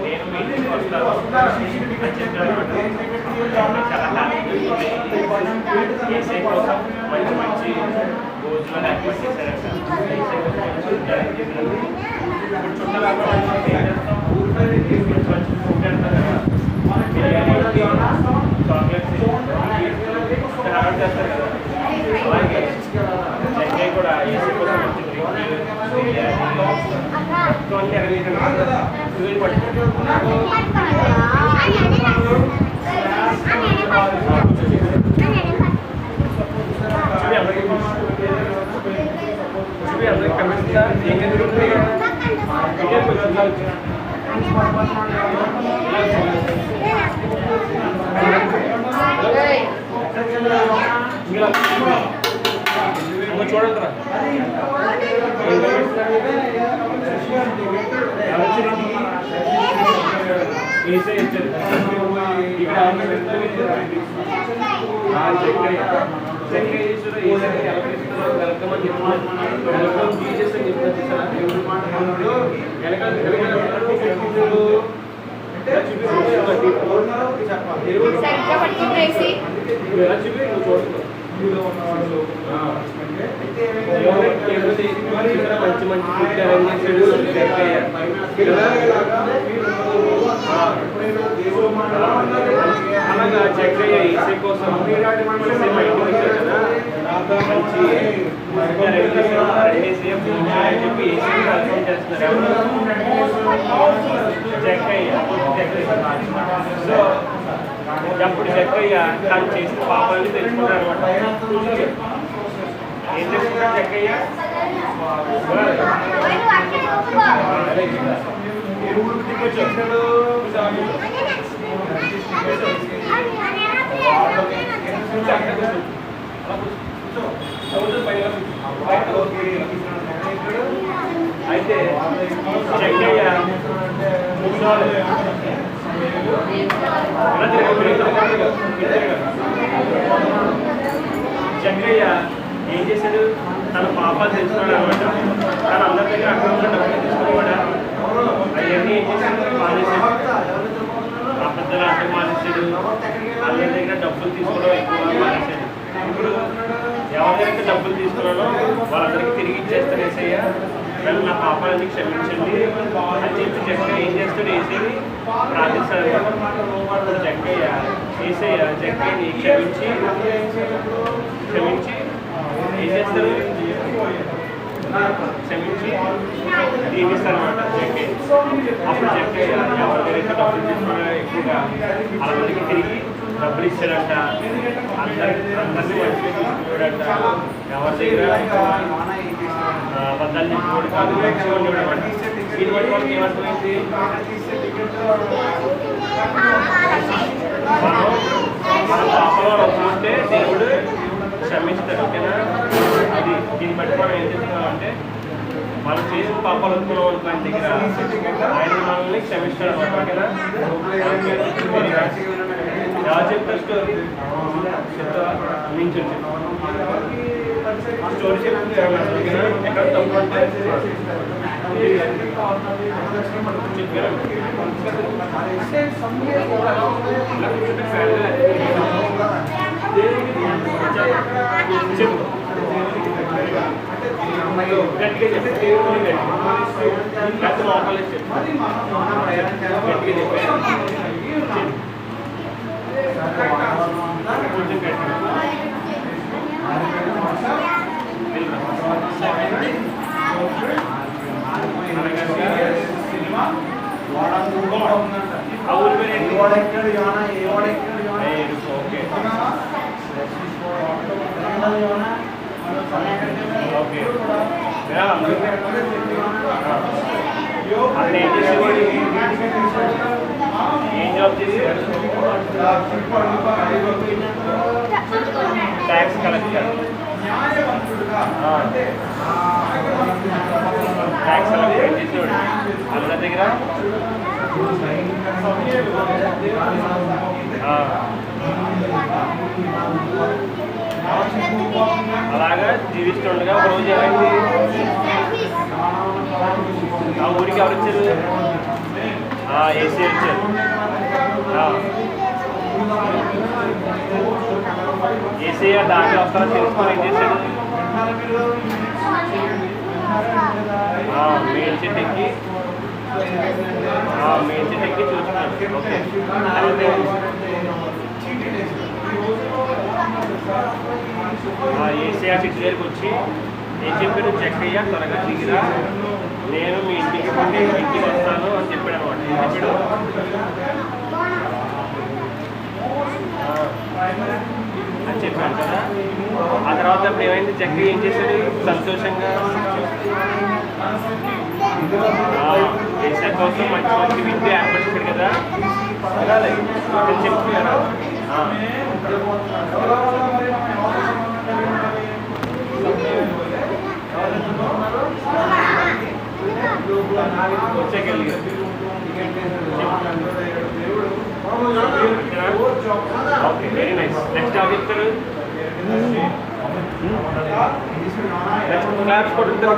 D: నేను మీ ఇంటికి వస్తాను ఏసీ కోసం మంచి మంచి రోజులను యాక్టివేట్ చేశారంట. ఇప్పుడు చుట్టాలు మంచి మంచి ఫుడ్ అంటారు కదా, బిర్యానీ చాక్లెట్స్ ఆర్డర్ చేస్తారు కదా. అలాగే చెన్నై కూడా ఏసీ కోసం మంచి బిర్యానీ చూడండి రా వెల్కమ్ అని చెప్తున్నాను. వెల్కమ్ జీసస్ అని చెప్తున్నాను. మంచి మంచి ఫుడ్ అరేంజ్ చేశాడు. అలాగా చెక్కయ్య ఈసీ కోసం మంచి చెప్పి చెక్కయ్య సో అప్పుడు చెక్కయ్య తను చేసిన పాపాలని తెలుసుకున్నాడు అనమాట. ఏం తెలుసుకున్నాడు చెక్కయ్య? వచ్చాడు అయితే చెక్కయ్య చెక్కయ్య ఏం చేశాడు? తన పాపాలు తెలుసుకున్నాడు అనమాట. తన అందరి దగ్గర అక్కడ ఉన్న డబ్బులు తీసుకునేవాడా అవన్నీ ఏం చేశాడు? మానేశాడు. అబద్ధాలు ఆటలు మానేశాడు. అందరి దగ్గర డబ్బులు తీసుకోవడం ఎక్కువ మానేశాడు. ఇప్పుడు ఎవరి దగ్గర డబ్బులు తీసుకున్నానో వాళ్ళందరికీ తిరిగి ఇచ్చేస్తాను ఏసయ్య, నన్ను నా పాపాలన్నీ క్షమించండి అని చెప్పి జక్కయ్య ఏం చేస్తాడు, ఏసయ్యని ప్రార్థిస్తాడు. అప్పుడు జక్కయ్య ఏసయ్య జక్కయ్యని క్షమించి ఏం చేస్తారు, క్షమించి దీవిస్తారనమాట జక్కయ్య. అప్పుడు జక్కయ్య ఎవరైతే డబ్బులు తీసుకున్నారో ఎక్కువగా వాళ్ళందరికీ తిరిగి డబ్బులు ఇచ్చాడంట. అందరినీ మంచిగా చూసుకున్నాడంట. ఎవరి దగ్గర అబద్ధాలు చెప్పుకోవడం కాదు, మంచిగా ఉండేవాడమాట. దీని బట్టి వాళ్ళకి ఏమర్థమైంది, మనం పాపంలో ఒప్పుకుంటే దేవుడు క్షమిస్తాడు. ఓకేనా? అది దీన్ని బట్టి మనం ఏం చేస్తున్నామంటే మనం చేసిన పాపాలు ఒప్పుకున్నాం అనుకో ఆయన దగ్గర, ఆయన మనల్ని క్షమిస్తాడు అనమాట. ఓకేనా? ఎలా చెప్తారు స్టోరీ నుంచి స్టోరీ చెప్తారు. ఎక్కడ తప్పు అంటే చెప్పు గట్టిగా చెప్పి దేవుడు గట్టి మోకాలు చెప్పు గట్టిగా చెప్పారు. కొంచెం గట్టిగా ఆ ఊరి పేరు ఏంటి? ఓకే. ఓకే. అతను ఏం చేసేవాడు, ఏం జాబ్ చేసేవాడు? Tax collector. ట్యాక్స్ కలెక్టర్ ఏం చేసేవాడు అందరి దగ్గర? అలాగా జీవిస్తుండగా ఒక రోజు ఏమైంది, ఆ ఊరికి ఎవరు వచ్చారు? ఏసీ వచ్చారు. ఏసీ దాంట్లో వస్తారని తెలుసుకొని ఏం చేశాడు, మెయిన్ చెట్టుకి చూసుకున్నాడు. ఓకే. ఏసీఆర్ సిటీ దగ్గరికి వచ్చి ఏం చెప్పాడు, జక్కయ్య త్వరగా దిగిరా, నేను మీ ఇంటికి వస్తాను అని చెప్పాడు అనమాట. ఏం చెప్పాడు అని చెప్పాడు కదా. ఆ తర్వాత అప్పుడు ఏమైంది, జక్కయ్య ఏం చేశాడు, సంతోషంగా ఏసీఆర్ కోసం మంచి మంచి విందు ఏర్పరిచాడు కదా. చెప్పారా వచ్చేకెళ్ళి okay, very nice. Next of చెప్తారు క్లాప్స్ కొట్టుతారు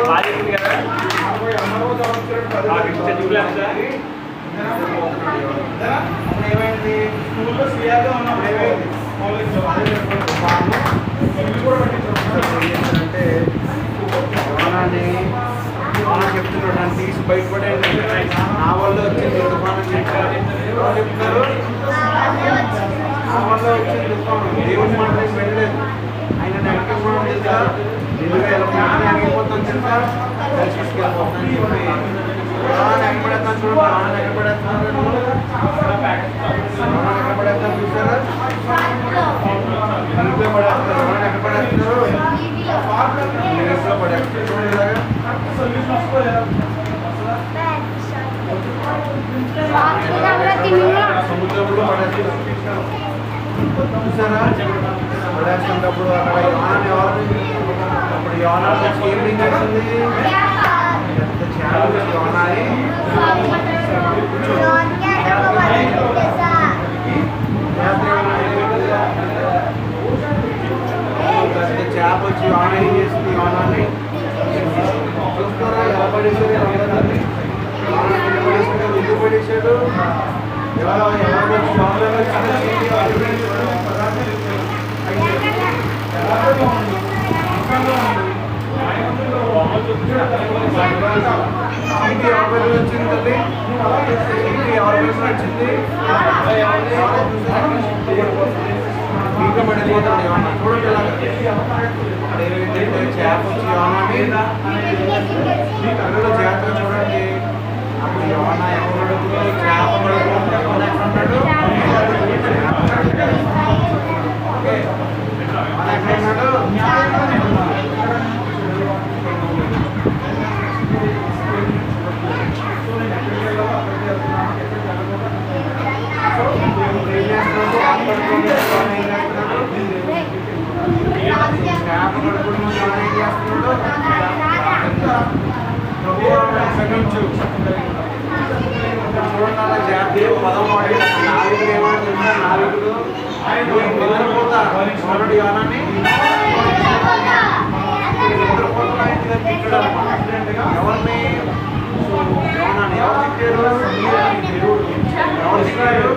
D: బాగా చెప్పింది కదా. చదువు క్లాస్
A: ఏమైంది, స్కూల్లో సీఆర్గా ఉన్నప్పుడు ఏమైంది, అంటే దుకాణాన్ని మనం చెప్తున్నాడు అని తీసి బయటపడేది. నా వల్ల వచ్చింది దుకాణం చెప్తారు, నా వల్ల వచ్చింది దుకాణం. దేవుని మాట వెళ్ళలేదు, ఆయన ఎక్కడిపోవడం తెలుసా, నిలుగా వెళ్ళిపోతాను తెలుసా, తీసుకెళ్ళిపోతాను చెప్పి ఎక్కడెత్తాను చూడండి, ఎక్కడెత్తాను చూసారా, ఇంట్లో పడేస్తారు, ఎక్కడ పడేస్తున్నారు, ఇంట్లో పడేస్తారు చూడండి. సముద్రంలో పడేస్తారు చూసారా, పడేస్తున్నప్పుడు అక్కడ యోనాన్ని అప్పుడు యోనా ఏం చేసింది, ఎంత చాలా యోనాని చేప వచ్చి యోనా ఏం చేసింది, యోనాన్ని చూస్తారా ఎలా పడేసాడు, ఎందుకు పడేసాడు, ఎలా వచ్చి
C: యోనాని మీ కళ్ళలో జాగ్రత్తగా చూడండి. అప్పుడు యోనా ఎవరు చేప పడుకుంటే యోనా ఎక్కడున్నాడు? ఓకే, యోనా ఎక్కడున్నాడు? జాతీయ పదం వాడి నాలుగు ఏమంటుందా? నాలుగులు నిద్రపోతా చూడండి యోనాని నిద్రపోతున్నా ఎవరిని యోనాని ఎవరు తిట్టారు? ఎవరు తిట్టారు?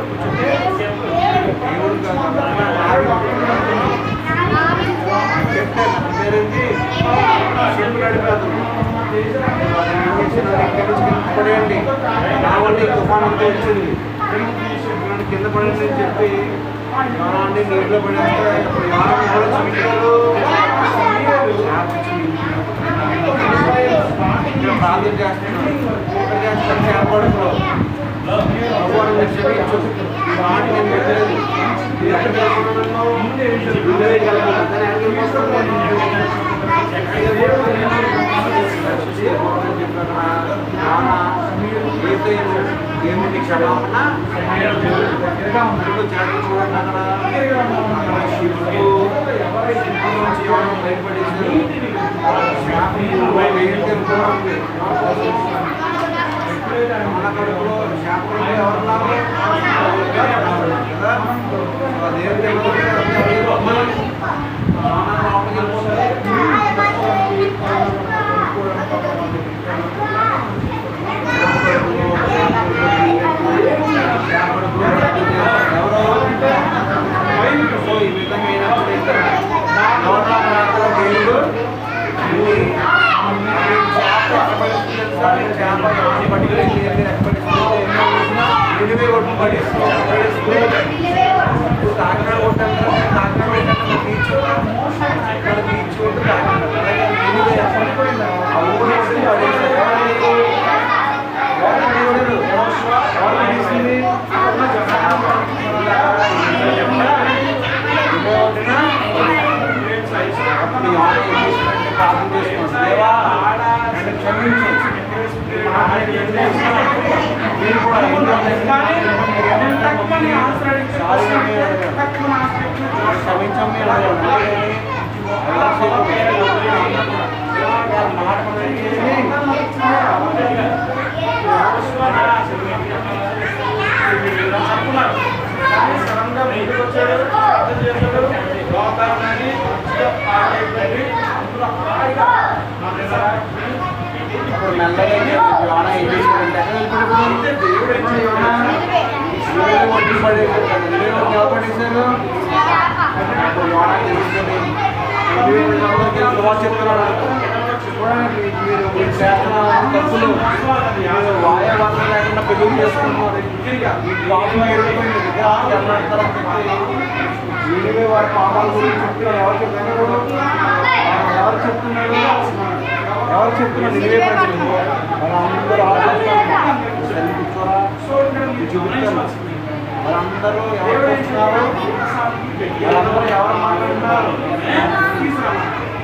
C: దేవుడు పేరేంటి? చెప్పు నడిపారు పడేయండి. రావండి తుఫాను అంతా వచ్చింది, కింద పడండి అని చెప్పి యోనాన్ని నీటిలో పడేస్తే ఇప్పుడు యోనాన్ని ఎవరు చంపారు? ప్రార్థన చేస్తున్నాడు చేపడుకో భగవాన్ని క్షమించు. ఈ మాట నేను పెట్టలేదు. ఏమిటి క్షమాపణ? జాగ్రత్త చూడండి. అక్కడ శివుడు భయపడేసారు. మన కడుపులో శాపంలో ఎవరున్నారు? ఈ విధంగా కాకినాడ కొట్టాను కాకినాడ పెట్టాను బీచ్ ఇక్కడ బీచ్ వాయవాదం లేకుండా పెళ్లి చేసుకున్నారు. వారి పాపాల గురించి చెప్తున్నారు. ఎవరు చెప్తున్నారు? ఎవరు చెప్తున్నారు? ఎవరు చెప్తున్నారు? నిలివే ప్రజలు వాళ్ళందరూ చూపుతారు. వాళ్ళందరూ ఎవరు చేస్తున్నారు? వాళ్ళందరూ ఎవరు మాట్లాడుతున్నారు?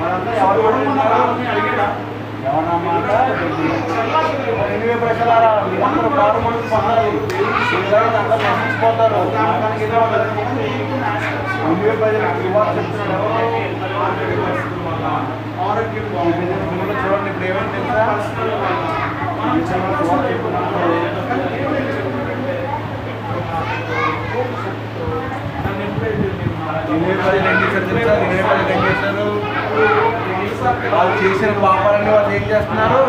C: వాళ్ళందరూ ఎవరు మాట్లాడుతున్నారు? ఎవరన్నమాట నిలివే ప్రజలారా మీరందరూ పాల్గొని పొందాలి. అందరూ నశించిపోతారు. నిలివే ప్రజలకు ఇవ్వాలి చెప్తున్నారు. చూడండి ఇప్పుడు ఏమని తెలుసా? వాళ్ళు చేసిన పాపాలని వాళ్ళు ఏం చేస్తున్నారు?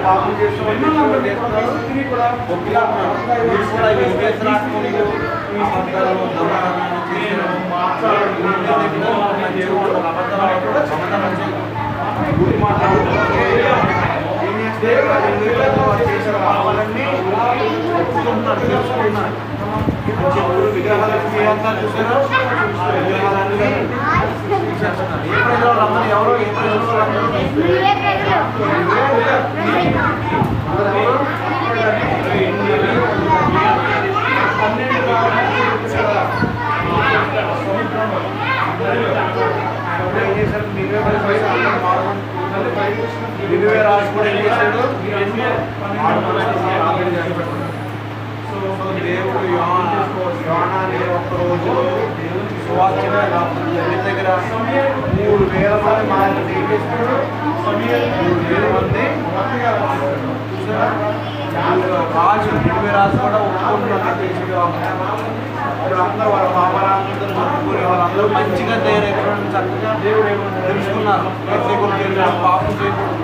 C: పాపం చేసిన పాపాలన్నీ ఒప్పుకుంటున్నారు, తెలుసుకుంటున్నారు. విగ్రహాలను చూసారు. విగ్రహాలన్నీ ఏ ప్రజలు అందరూ ఎవరు ఏం నిలువే రాజు కూడా ఏం చేశాడు? సో దేవుడు యోనాని ఒక్కరోజు సువార్త దగ్గర 3,000 మంది మాటలు తీసేస్తాడు. 3,000 మంది రాజు నిలువే రాజు కూడా ఒప్పుకుంటున్నాడు. ఇప్పుడు అందరూ వాళ్ళ పాపరాందరూ చదువుకుని వాళ్ళందరూ మంచిగా తయారైపోయిన చక్కగా తెలుసుకున్నారు. పాపం చేయకూడదు,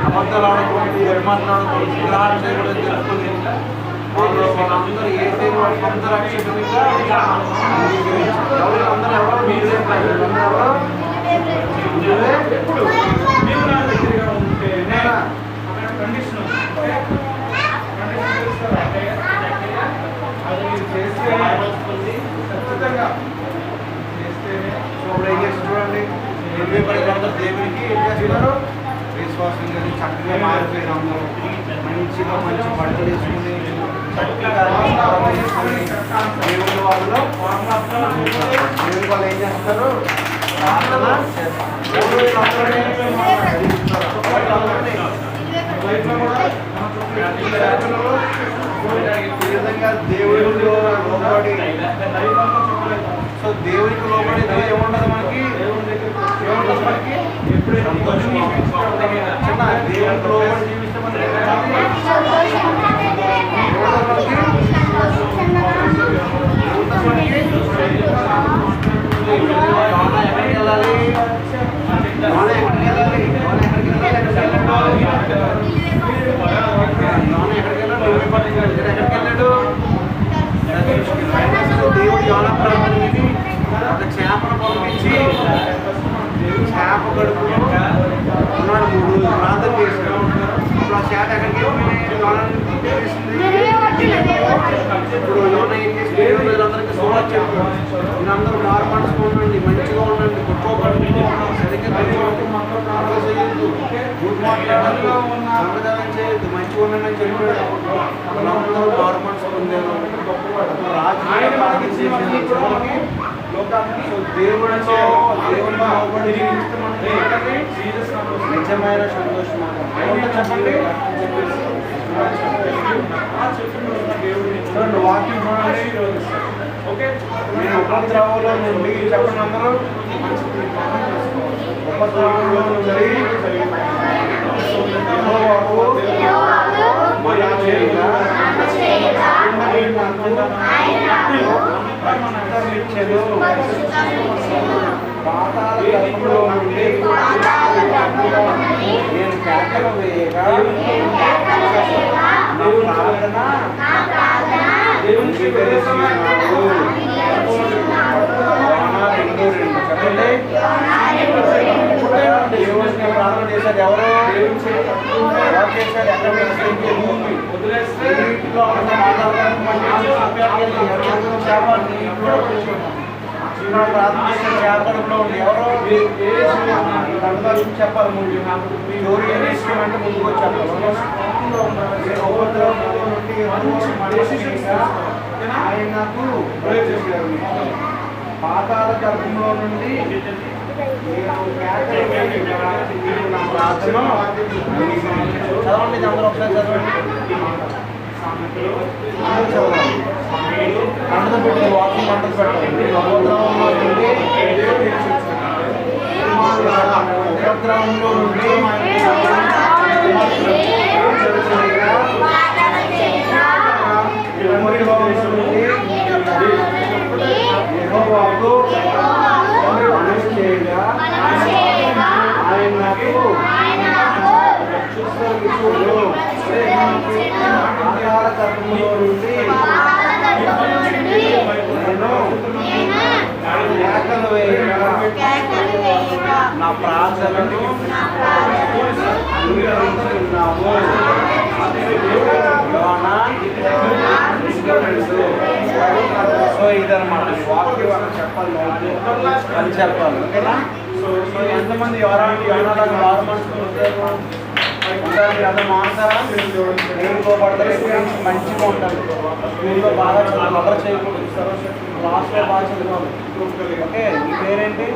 C: అబద్ధాలు ఆడకూడదు, మాట్లాడకూడదు, విగ్రహాలు చేయకూడదు తెలుసుకుని వాళ్ళందరూ ఏ సొంత రక్షకునిగా అందరూ ఎవరో మీరే
A: ఎప్పుడు మీరు నా దగ్గరగా ఉంటే కండిషన్ అది మీరు చేస్తే ఖచ్చితంగా చేస్తేనే.
C: ఇప్పుడు ఏం చేసి చూడండి, 20 దేవునికి ఏం చేస్తున్నారు? విశ్వాసం కానీ చక్కగా మారిపోయిన అందరూ మంచిగా మంచి బట్టలు వేసుకుని చక్కగా దేవుని వాళ్ళు దేవుని వాళ్ళు ఏం చేస్తారు? ప్రార్థన ఈ విధంగా దేవుడిలో లోబడి, సో దేవుడికి లోబడి ఏముండదు మనకి? ఏముండదు మనకి? సంతోషం. చిన్న దేవుడికి లోబడి జీవిస్తే మనకి ఎక్కడికి వెళ్ళాలి? దేవుడు యోనా ప్రాంతానికి ఒక చేపను పంపించి చేప కడుపులో ఉన్నాడు. 3 రోజులు ప్రాంతం చేశాడు. ఇప్పుడు ఆ చేప ఎక్కడికి ఇప్పుడు యోనా ఏం చేసి అందరికీ సోలా చెప్పాడు, మీరందరూ మారు మనసుగా ఉండండి, మంచిగా ఉండండి, కుట్టుకోకండి, సరిగ్గా చేయొద్దు, సంప్రదాయం చేయొద్దు, మంచిగా ఉండండి అని చెప్పాడు. అందరూ మారు మనసు పొందారు. నిజమైన సంతోషం చెప్పండి. వాకింగ్ చూడండి. నేను ఉపద్రవంలో నుండి చెప్పండి అందరూ. ఉపద్రవంలో నుండి పాతాళ గర్భంలో నుండి నేను కేకలు వేయగా నా ప్రార్థన దేవునికి తెలిసినాడు. దేవునికి ప్రార్థన చేశారు ఎవరు? చేశారు ఎక్కడ ప్రార్థన చేపడంలో ఎవరో చెప్పాలి. ముందు ఎవరు ఏం ఇష్టమంటే ముందుకు చెప్పాలి. ఆయనకు పాతాళ గర్భంలో నుండి చదవండి అందరూ ఒకసారి చదవండి. మంటలు పెట్టి వాకింగ్ మంటలు పెట్టండి. ఉపద్రవంలో నుండి నా ప్రార్థనను సో ఇదన్నమాట వాక్యం చెప్పాలి, అది చెప్పాలి. ఓకేనా?
A: సో ఎంతమంది ఎవరంటే ఎవరైనా బాగా మనుషులు ఉంటారు అలా మారుతారా మీరు నేర్చుకోబడతారు మంచిగా ఉంటారు స్కూల్లో బాగా కవర్ చేయకూడదు లాస్ట్లో బాగా చదువుకోవాలి ఓకే మీ పేరేంటి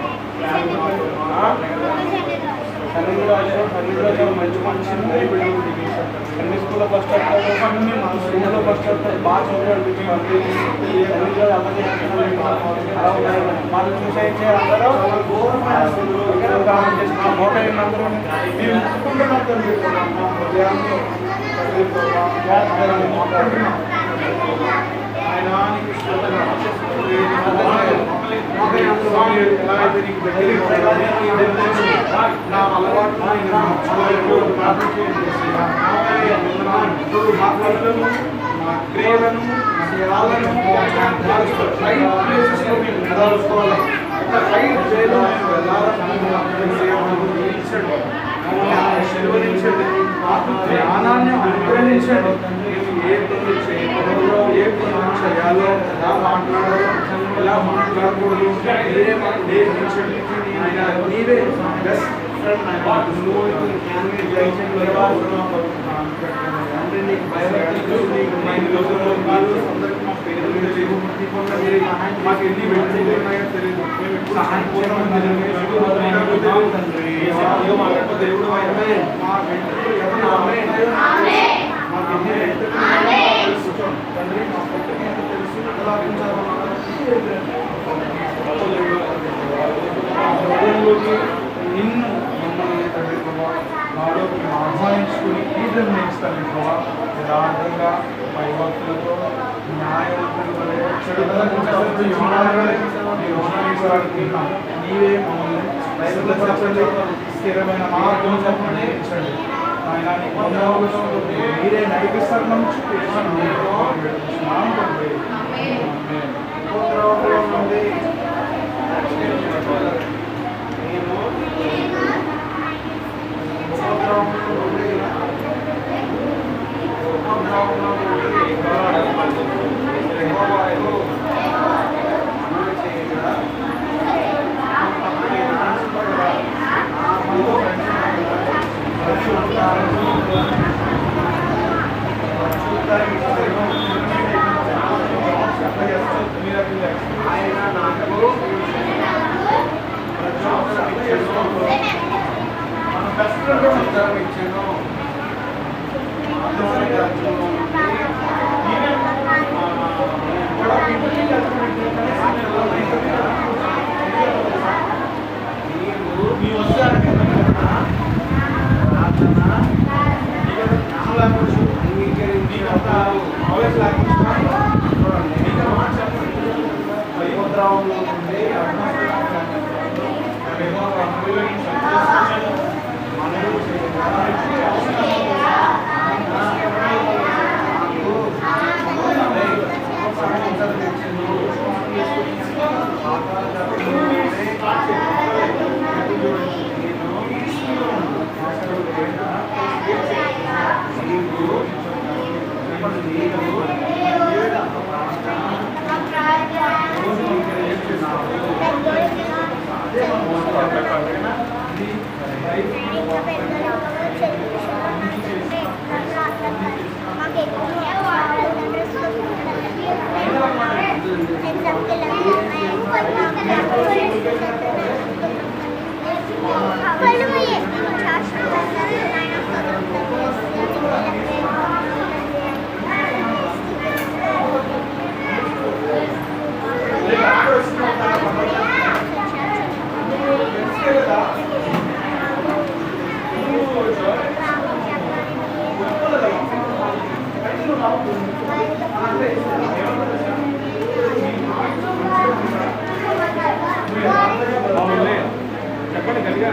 A: సన్నిధిలో మంచి మనిషి అన్ని స్కూల్లో ఫస్ట్ వస్తారు స్కూల్లో ఫస్ట్ వస్తారు బాగా చదువుకోవాలి సన్నిధిలో అలా ఉన్నాయి వాళ్ళు చూసే అందరూ మోట అందరూ నా అలవాటు నా క్రియలను జ్ఞానాన్ని అనుగ్రహించండి ఏ పనులు చేయకూడదు ఏ పనులు చేయాలో ఎలా మాట్లాడాలో ఎలా మాట్లాడకూడదు మీరే మాకు నేర్పించండి ఆయన నీవే బెస్ట్ ఫ్రెండ్ ఆయన నువ్వు అంటే నీకు భయభక్తులు నీకు మైండ్లో అందరికీ మా పేరు తెలియదు మాకు ఎన్ని వెళ్తుంది ఉన్నాయో తెలియదు మేము ఎప్పుడు సహాయం కోసం దేవుడు అయినా మా వెంటనే ఎవరు మాకు ఎన్ని తెలుసు తండ్రి మా పుట్టుకి ఎంత తెలుసు నిన్ను మమ్మల్ని తండ్రి నాలోకి ఆహ్వానించుకుని ఈదం నేర్చుతాను ప్రభావ యథార్థంగా భయభక్తులతో న్యాయవంతులు నీవే మమ్మల్ని బయలుపరచండి స్థిరమైన మార్గం చెప్పండి ఆయన మీరే నడిపిస్తారు ఆయన నాకు మన బెస్ట్ ఉద్యోగం ఇచ్చాను మీ వస్తారంటే భయోద్రావంలో ఉండే చెప్పండి గట్టిగా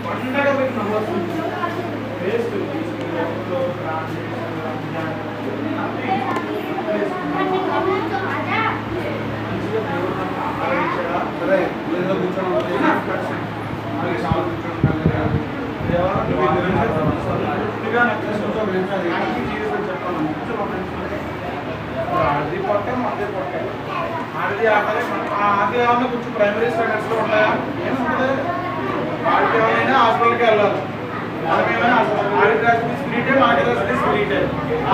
A: పండగ మీకు నమ్మొస్తుంది వేస్ట్ సరే ఏదో కూర్చోండి చాలా కూర్చోండి చెప్పాను ఆడిది పొట్టే మనది పొట్టే ఆడిది ఆటలే ఆది ఏమన్నా కొంచెం ప్రైమరీ స్టూడెంట్స్లో ఉంటాయా ఏముంటుంది వాడికి ఏమైనా హాస్పిటల్కి వెళ్ళాలి మనమేమైనా ఆడికి రాసిన స్పిరిటే మనకి రాసిన స్పిరిటే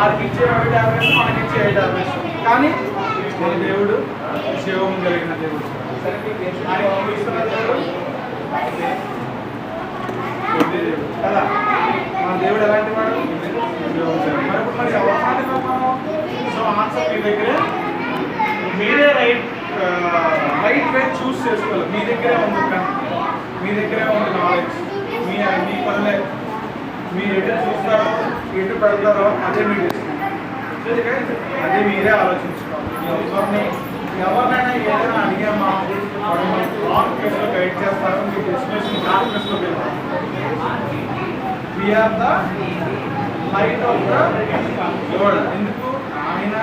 A: ఆడికి ఇచ్చే 8 టాబ్లెట్స్ మనకి ఇచ్చే 8 టాబ్లెట్స్ కానీ మన దేవుడు శివం కలిగిన దేవుడు ఆయన పంపిస్తున్న దేవుడు కదా మన దేవుడు ఎలాంటి వాడు మరి ఎవరు మాట్లాడుతున్నాము సో ఆన్సర్ మీ దగ్గరే మీరే రైట్ వే చూస్ చేసుకోవాలి మీ దగ్గరే ఉంది కానీ మీ దగ్గరే ఉంది నాలెడ్జ్ మీ పనులే మీరు ఎటు చూస్తారో ఎటు పెడతారో అదే మీ డెసిషన్ అదే మీరే ఆలోచించుకోవాలి ఎవరినైనా ఏదైనా అడిగామా రాంగ్ ప్లేస్లో గైడ్ చేస్తారో మీ డెస్టినేషన్ రాంగ్ ప్లేస్లో వెళ్తారు we are the light of the world ఎందుకు ఆయన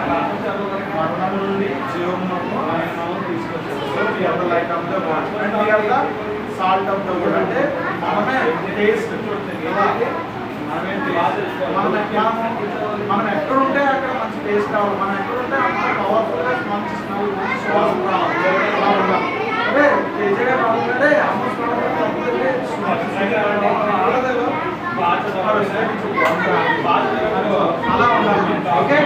A: మరణం నుండి జీవమునకు ఆయన మనం తీసుకొచ్చారు so we are the light of the world and we are the salt of the world అంటే మనమే టేస్ట్ మనం ఎక్కడ ఉంటే అక్కడ మంచి టేస్ట్ కావాలి మనం ఎక్కడ ఉంటే అక్కడ పవర్ఫుల్గా మంచి స్మెల్ మంచి సువాసన రావాలి అలా ఉండాలి అంటే కేజీగా కావాలంటే అమ్మ అలా ఉండాలి ఓకే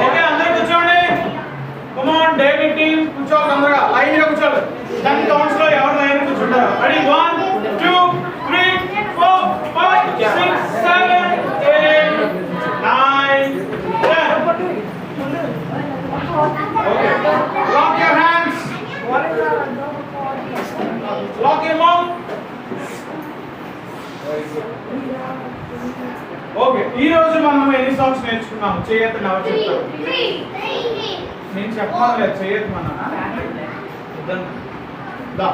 A: ఓకే అందరూ కూర్చోండి కమ్ ఆన్ డేవిడ్ టీమ్ కూర్చోవాలి అందరూ లైన్ లో కూర్చోవాలి 10 కౌంట్స్ లో ఎవరు లైన్ కూర్చుంటారు ready 1 2 3 4 5 6 7 8 9 10 okay lock your hands lock your mouth okay ఈ రోజు మనం ఎన్ని సాంగ్స్ నేర్చుకున్నాము చేయొద్దని ఎవరు చెప్తారు నేను చెప్పాలి లేదు చేయొద్దు మన దా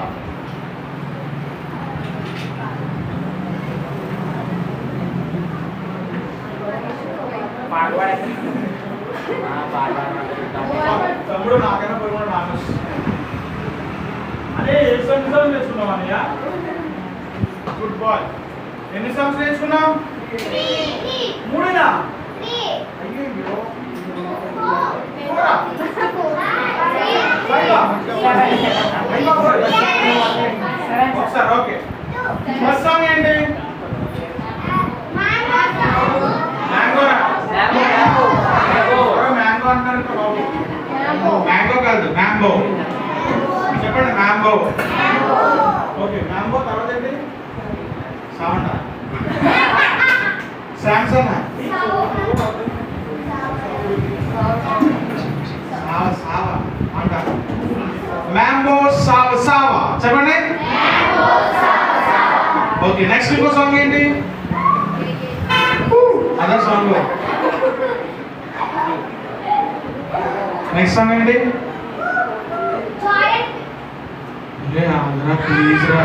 A: తమ్ముడు నాకైనా పోయి నాకు అదే ఏ సాంగ్స్ నేర్చుకున్నాం అన్నయ్య గుడ్ బాయ్ ఎన్ని సాంగ్స్ నేర్చుకున్నాం మూడేనా అయ్యో ఒకసారి ఓకే ఫస్ట్ సాంగ్ ఏంటి మ్యాంగోరా మ్యాంగో అంటారు బాబు మ్యాంగో కాదు మ్యాంగో చెప్పండి మ్యాంగో ఓకే మ్యాంగో తర్వాత ఏంటి సావండా శాంసంగ్ సావా అంట మ్యాంగో సావా చెప్పండి ఓకే నెక్స్ట్ ఇంకో సాంగ్ ఏంటి అదే సాంగ్ నెక్స్ట్ సాంగ్ ఏంటి ప్లీజ్ రా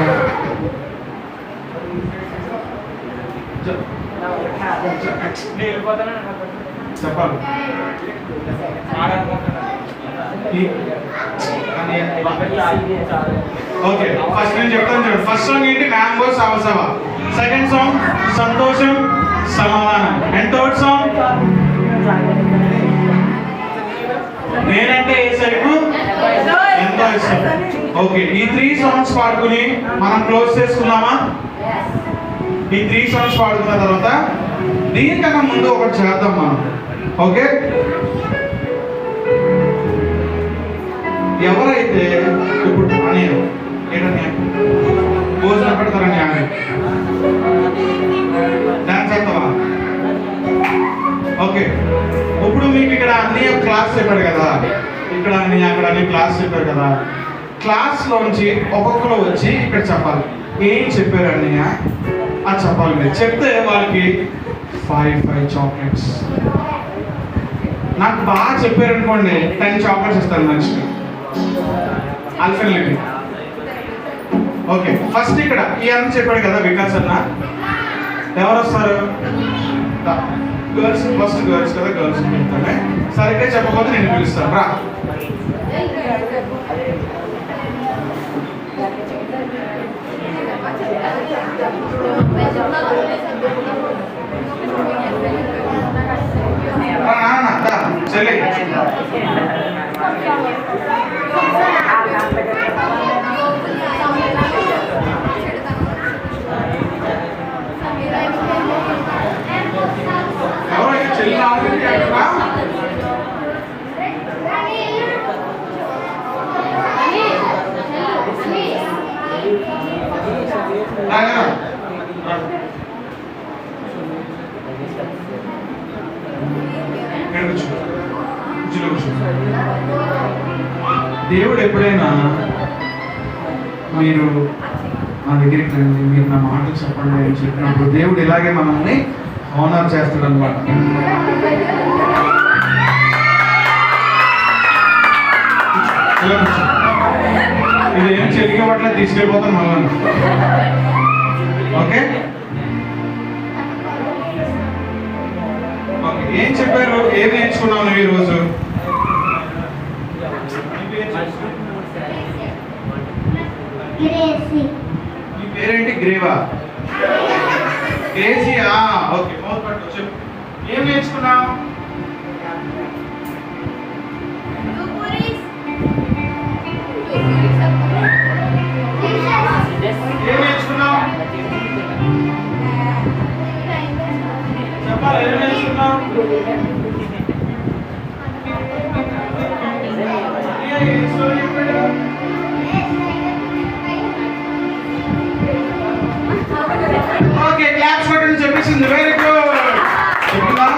A: చెప్పాలి ఓకే ఫస్ట్ నేను చెప్తాను చూడండి ఫస్ట్ సాంగ్ ఏంటి మ్యాంగో సావసావా సెకండ్ సాంగ్ సంతోషం సమాధానం అండ్ థర్డ్ సాంగ్ నేనంటే ఏసైకు ఎంతో ఇష్టం. ఓకే, ఈ 3 సాంగ్స్ పాడుకుని మనం క్లోజ్ చేసుకుందామా? ఈ 3 సాంగ్స్ పాడుకున్న తర్వాత దీనికన్నా ముందు ఒకటి చేద్దాం మనం. ఓకే, ఎవరైతే ఇప్పుడు నేను ఏంటంటే భోజనం పెడతారని ఆమె డాన్స్ చేస్తావా? ఓకే, ఇప్పుడు మీకు ఇక్కడ అన్ని క్లాస్ చెప్పాడు కదా, ఇక్కడ అన్ని అక్కడ అన్ని క్లాస్ చెప్పారు కదా. క్లాస్లోంచి ఒక్కొక్కరు వచ్చి ఇక్కడ చెప్పాలి. ఏం చెప్పారు అన్నయ్య అది చెప్పాలి. మీరు చెప్తే వాళ్ళకి 5 చాక్లెట్స్. నాకు బాగా చెప్పారు అనుకోండి 10 చాక్లెట్స్ ఇస్తాను మనిషికి. అల్ఫెన్లిటీ. ఓకే, ఫస్ట్ ఇక్కడ ఈ అన్న చెప్పాడు కదా వికాస్ అన్న. ఎవరు వస్తారు? గర్ల్స్, ఫస్ట్ గర్ల్స్ కదా, గర్ల్స్ చెప్తానే. సరిగ్గా చెప్పకపోతే నేను పిలుస్తాను, రా. చెల్లి ఎవరైతే చెల్లి ఆల్రెడీ అక్కడ దేవుడు ఎప్పుడైనా మీరు నా దగ్గరికి రండి, మీరు నా మాటలు చెప్పండి అని చెప్పినప్పుడు దేవుడు ఇలాగే మనల్ని ఆనర్ చేస్తాడు అనమాట. ఇది ఏం చెరిగబట్ల తీసుకెళ్ళిపోతాను మళ్ళీ. ఓకే, ఏం చెప్పారు? ఏం నేర్చుకున్నావు నువ్వు ఈరోజు? నీ పేరేంటి? గ్రేవా? గ్రేసియా? ఓకే, మౌత్ పట్టు చెప్పు. ఏం నేర్చుకున్నావు? ఏం నేర్చుకున్నావు? చెప్పాలి, ఏం నేర్చుకున్నావు? ఓకే, క్లాప్స్ కొట్టండి చెప్పేసింది. Very good. చెప్పిందా?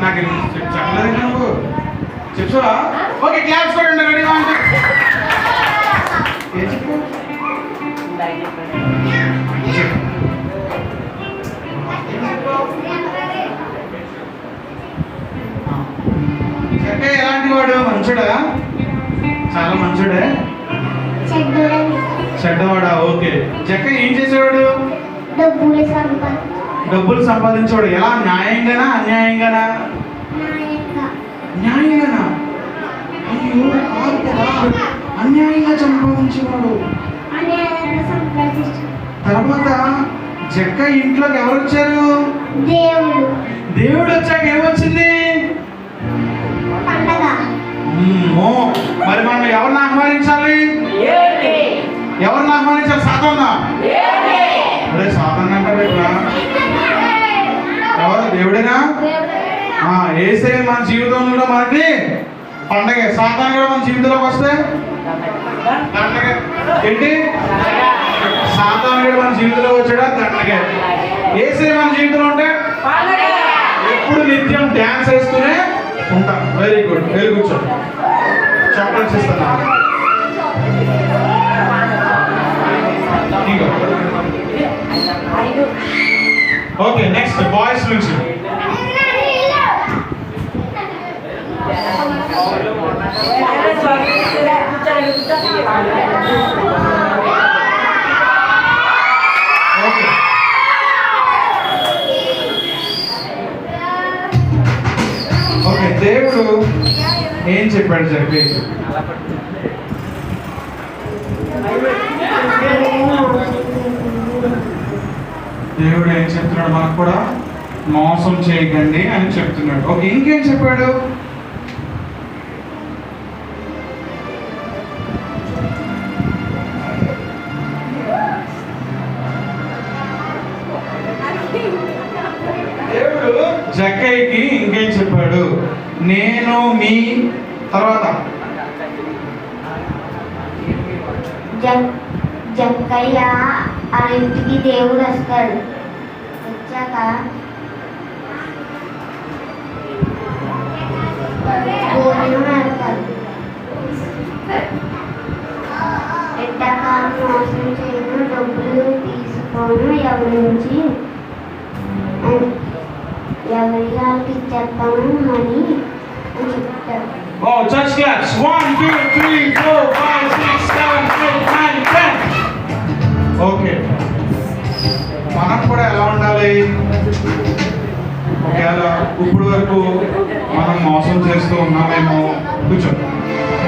A: నాకు చెప్పలేదు నువ్వు చెప్తావా? ఓకే, క్లాప్స్ కొట్టండి. రెడీగా అంటే ఏం చెప్పు? జక్క ఎలాంటి వాడు? మంచుడా? చాలా మంచుడే? చెడ్డవాడా? ఓకే, జక్క ఏం చేసేవాడు? డబ్బులు సంపాదించేవాడు. ఎలా? న్యాయంగానా అన్యాయంగానా? న్యాయంగానా? అయ్యో కాదు కదా, అన్యాయంగా సంపాదించేవాడు. తర్వాత జక్క ఇంట్లోకి ఎవరు వచ్చారు? దేవుడు వచ్చాక ఏమొచ్చింది? మరి మనం ఎవరిని ఆహ్వానించాలి? ఎవరిని ఆహ్వానించాలి? సాతానా? అదే సాతానా అంటారు ఇక్కడ. ఎవరు? దేవుడేనా? ఏసే మన జీవితంలో మనకి పండగ. సాతాను కూడా మన జీవితంలోకి వస్తే దండగ. ఏంటి? సాతాను కూడా మన జీవితంలోకి వచ్చాడా? దండగ. ఏసే మన జీవితంలో ఉంటే ఎప్పుడు నిత్యం డ్యాన్స్ వేస్తూనే ఉంటాం. వెరీ గుడ్, వెరీ కూర్చో. చాక్లెట్స్ ఇస్తాను. ఓకే, నెక్స్ట్ బాయ్స్ నుంచి. ఓకే, దేవుడు ఏం చెప్పాడు చెప్పి? దేవుడు ఏం చెప్తున్నాడు మనకు కూడా? మోసం చేయకండి అని చెప్తున్నాడు. ఓకే, ఇంకేం చెప్పాడు? దేవుడు జక్కయ్యకి ఇంకేం చెప్పాడు? నేను మీ తర్వాత
E: జక్కయ్య ఆ ఇంటికి దేవుడు వస్తాడు. వచ్చాక భోజనం పెడతాడు. పెట్టాక మోసం చేయను, డబ్బులు తీసుకోను, ఎవరికి ఇచ్చేస్తాను అని చెప్తాడు.
A: Oh, church claps. 1, 2, 3, 4, 5, 6, 7, 8, 9, 10. ఓకే, మనం కూడా ఎలా ఉండాలి? ఒకవేళ ఇప్పుడు వరకు మనం మోసం చేస్తూ ఉన్నామేమో, కూర్చో,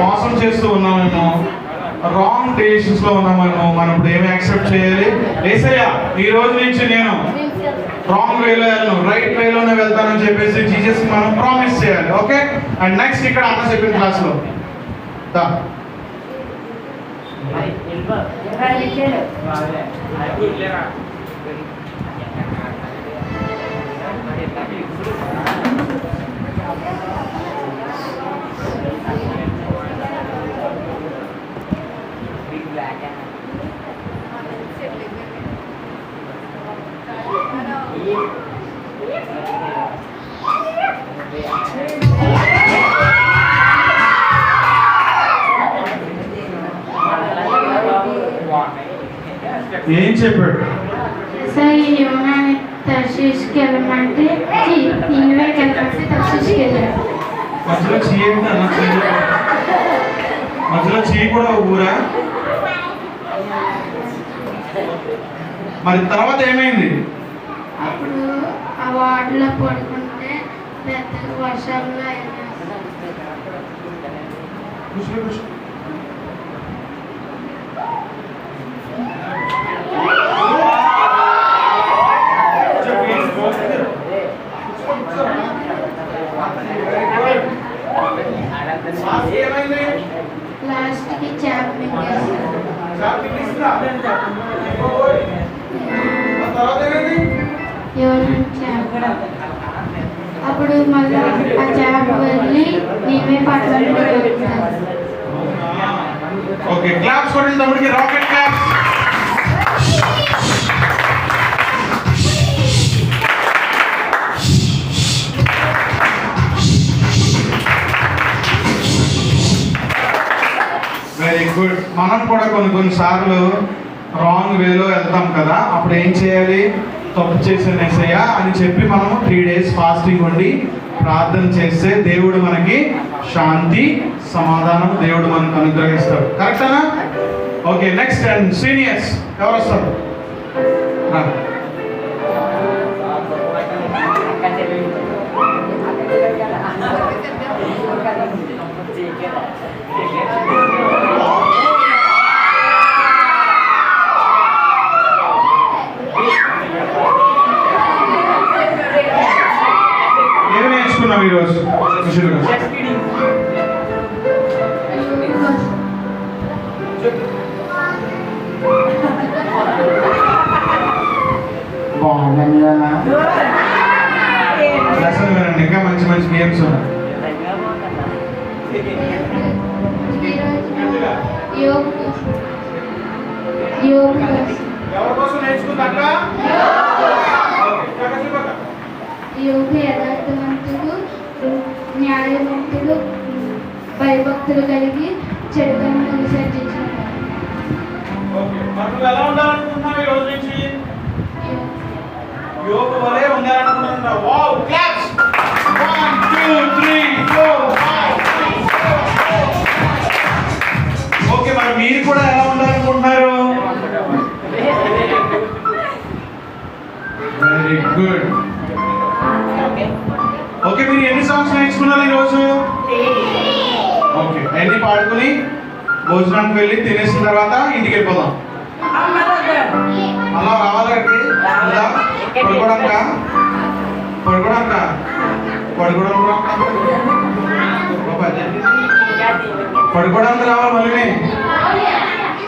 A: మోసం చేస్తూ ఉన్నామేమో, రాంగ్ డెసిషన్స్ లో ఉన్నామేమో, మనం ఇప్పుడు ఏమి యాక్సెప్ట్ చేయాలి? యేసయ్య, ఈ రోజు నుంచి నేను రాంగ్ వేలో వెళ్ళను, రైట్ వేలోనే వెళ్తానని చెప్పేసి జీసస్ మనం ప్రామిస్ చేయాలి. ఓకే, అండ్ నెక్స్ట్ ఇక్కడ అన్న చెప్పిన క్లాస్ లో ఏం చెప్పాడు?
E: యోనాని తర్షీష్కి వెళ్ళమంటే ఇన్వేకి వెళ్ళమంటే తర్షీష్కి వెళ్ళాడు.
A: మధ్యలో చీయండి అన్న, మధ్యలో చీ కూడా ఒక ఊరా? మరి తర్వాత ఏమైంది?
E: అప్పుడు ఆ వార్డులో పడుకుంటే పెద్ద వర్షంలో లాస్ట్కి చేప అప్పుడు మళ్ళీ ఆ చేప వెళ్ళి నీవే పట్టణంలో వెళ్తారు.
A: ఓకే, క్లాప్స్ కొట్టండి తమ్ముడికి, రాకెట్ క్లాప్స్. Very good. మనం కూడా కొన్నిసార్లు రాంగ్ వేలో వెళ్తాం కదా, అప్పుడు ఏం చేయాలి? తప్పు చేసిన యేసయ్య అని చెప్పి మనము 3 days ఫాస్టింగ్ ఉండి ప్రార్థన చేస్తే దేవుడు మనకి శాంతి సమాధానం దేవుడు మనకు అనుగ్రహిస్తాడు. కరెక్టేనా? ఓకే, నెక్స్ట్ అండ్ సీనియర్స్ ఎవరు వస్తారు? ఏమి నేర్చుకున్నాం ఈరోజు? బాగుందండి, లెసన్ వినండి, ఇంకా మంచి మంచి గేమ్స్ ఉన్నాయి. ఎవరి కోసం నేర్చుకుందాక?
E: యోగు యథార్థవంతుడు, న్యాయవంతుడు, భయభక్తులు కలిగి చెడుతనం విసర్జించిన
A: మనం ఎలా ఉండాలనుకుంటున్నాం ఈ రోజు నుంచి? యోగు వలె ఉండాలనుకుంటున్నాం. Wow, claps. 1, 2, 3, 4, 5, 6, 7, 8. ఓకే, మరి మీరు కూడా ఎలా ఉండాలనుకుంటున్నారు? Very good. ఓకే, మీరు ఎన్ని సాంగ్స్ నేర్చుకున్నారు ఈరోజు? ఓకే, అన్ని పాడుకుని భోజనానికి వెళ్ళి తినేసిన తర్వాత ఇంటికి వెళ్ళిపోదాం. అలా రావాలండి పడుకోవడానికా? పడుకోవడాక పడుకోవడానికి రావాలి.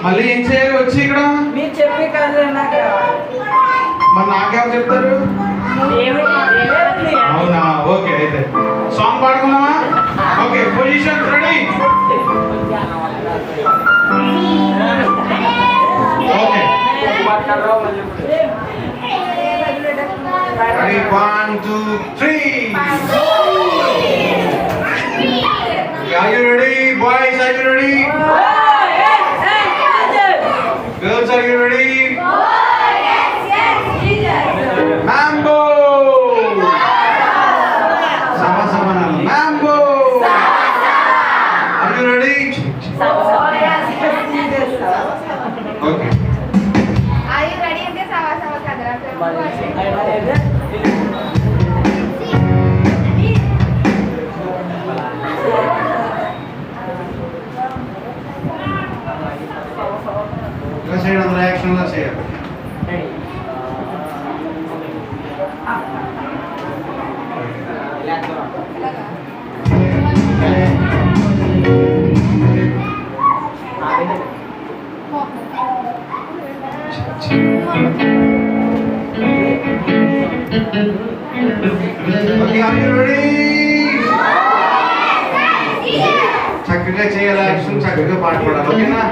A: మళ్ళీ ఏం చేయాలి వచ్చి ఇక్కడ?
B: మీరు చెప్పే కాదు నాకు
A: మరి నాకెవరు చెప్తారు? అవునా, ఓకే. అయితే సాంగ్ పాడుకున్నావా? Okay, position ready. Okay,
C: ready 1 2 3. Are you ready, boys? Are you ready? Girls, are you ready? Mambo! Sama-sama nama. Mambo! Are you ready? Okay.
E: Are you ready? అంటే sama-sama kadra.
C: Kita saya reaction lah saya. Okay, are you ready? చక్కగా చేయాలి action, చక్కగా పాట పాడాలి. ఓకేనా?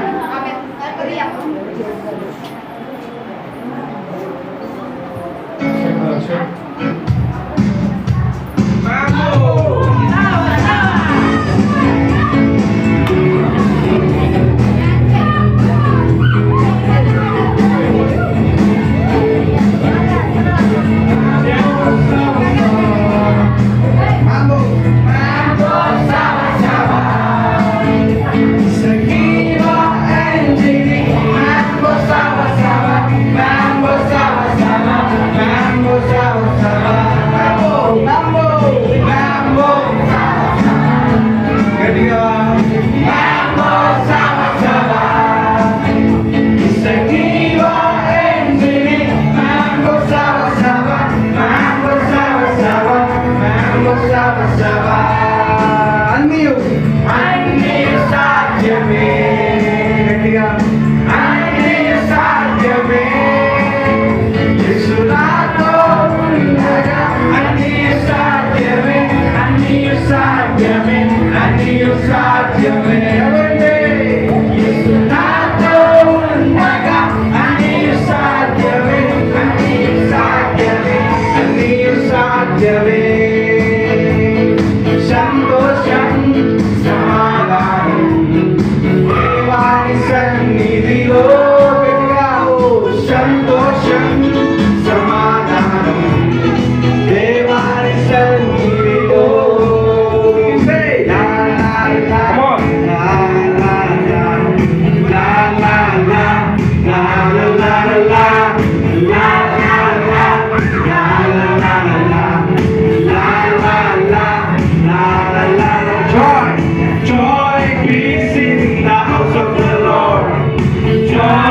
A: Joy, peace in the house of the Lord. Joy.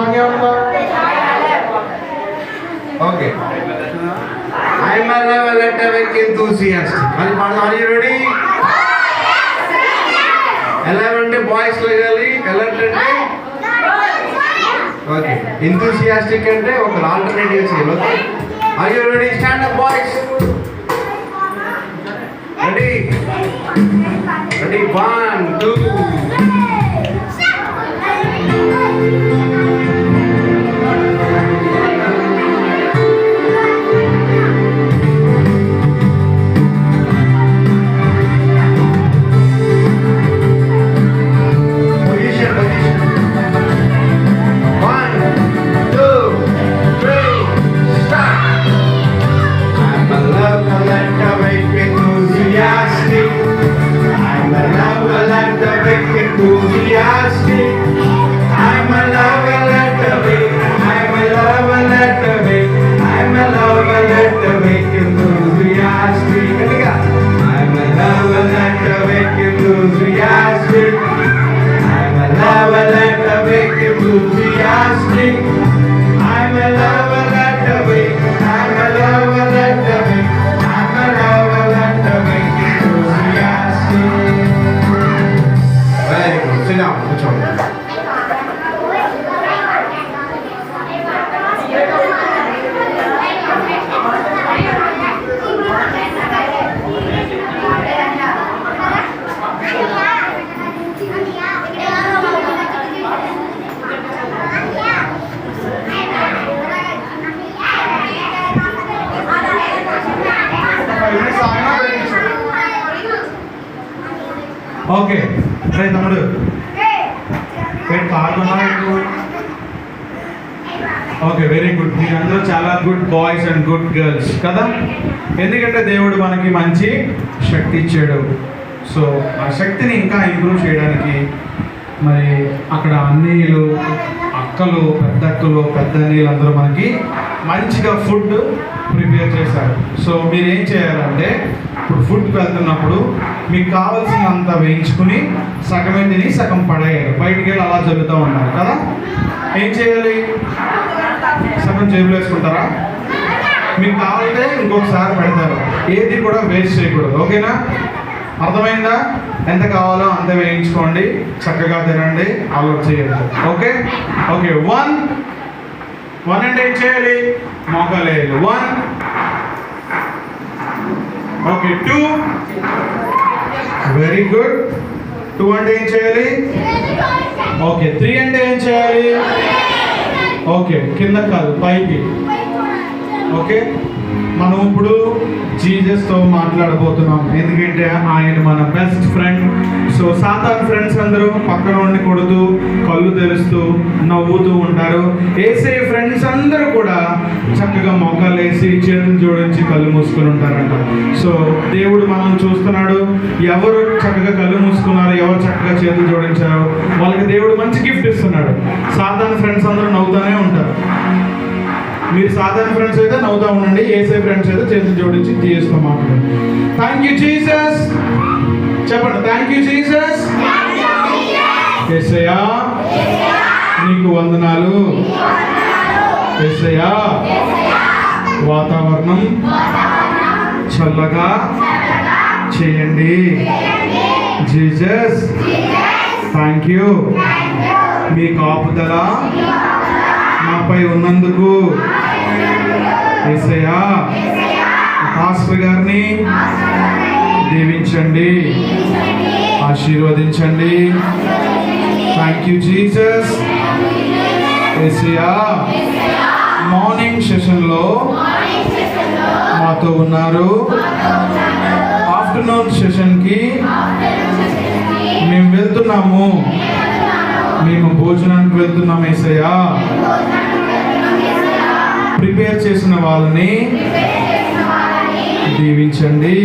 A: Song ఏమంటారు?
C: Okay. I'm a level enthusiast. మరి పాడదాం. Are you ready? ఎలా అంటే బాయ్స్ లేగాలి, ఎలర్ట్ అంటే ఓకే, enthusiastic అంటే ఒక ఆల్టర్నేటివ్ చేయాలి. Okay, are you ready? Stand up boys. Ready? Ready? 1, 2.
A: Okay, సరే తమ్ముడు పాడుతున్నావు. Okay, very good. మీరందరూ చాలా good boys and good girls కదా. ఎందుకంటే దేవుడు మనకి మంచి శక్తి ఇచ్చాడు. సో ఆ శక్తిని ఇంకా ఇంప్రూవ్ చేయడానికి మరి అక్కడ అన్నయ్యలు, అక్కలు, పెద్దక్కలు, పెద్ద అన్నయ్యలు అందరూ మనకి మంచిగా ఫుడ్ ప్రిపేర్ చేశారు. సో మీరు ఏం చేయాలంటే ఇప్పుడు ఫుడ్కి వెళ్తున్నప్పుడు మీకు కావాల్సినంత వేయించుకుని సగమే తిని సగం పడేయాలి. బయటికి వెళ్ళి అలా జరుగుతూ ఉన్నారు కదా. ఏం చేయాలి? సగం జేబులో వేసుకుంటారా? మీకు కావాలంటే ఇంకొకసారి పెడతారు. ఏది కూడా వేస్ట్ చేయకూడదు. ఓకేనా? అర్థమైందా? ఎంత కావాలో అంత వేయించుకోండి, చక్కగా తినండి, అలవాటు చేయండి. Okay okay. 1 అంటే ఏం చేయాలి? మోకాలేదు. 1. ఓకే, 2. Very good. 2 అంటే ఏం చేయాలి? ఓకే. 3 అంటే ఏం చేయాలి? ఓకే, కింద కాదు, పైకి. ఓకే, మనం ఇప్పుడు జీసస్తో మాట్లాడబోతున్నాం. ఎందుకంటే ఆయన మన బెస్ట్ ఫ్రెండ్. సో సాతాను ఫ్రెండ్స్ అందరూ పక్కన ఉండి కొడుతూ, కళ్ళు తెరుస్తూ, నవ్వుతూ ఉంటారు. యేసయ్య ఫ్రెండ్స్ అందరూ కూడా చక్కగా మొక్కలు వేసి, చేతులు జోడించి, కళ్ళు మూసుకొని ఉంటారంట. సో దేవుడు మనం చూస్తున్నాడు. ఎవరు చక్కగా కళ్ళు మూసుకున్నారు, ఎవరు చక్కగా చేతులు జోడించారు, వాళ్ళకి దేవుడు మంచి గిఫ్ట్ ఇస్తున్నాడు. సాతాను ఫ్రెండ్స్ అందరూ నవ్వుతూనే ఉంటారు. మీరు సాధారణ ఫ్రెండ్స్ అయితే నవ్వుతా ఉండండి, ఏసై ఫ్రెండ్స్ అయితే చేతులు జోడించి జీసస్తో మాట్లాడండి. థ్యాంక్ యూ జీసస్ చెప్పండి. Thank you Jesus. యేసయ్యా నీకు వందనాలు. యేసయ్యా వాతావరణం చల్లగా చేయండి. Jesus thank you. మీ కాపుదల మాపై ఉన్నందుకు. యేసయ్యా పాస్టర్ గారిని దీవించండి, ఆశీర్వదించండి. Thank you Jesus. Yesayya morning సెషన్లో మాతో ఉన్నారు. ఆఫ్టర్నూన్ సెషన్కి మేము వెళ్తున్నాము. మేము భోజనానికి వెళ్తున్నాం. యేసయ్యా ప్రిపేర్ చేసిన వాళ్ళని దీవించండి,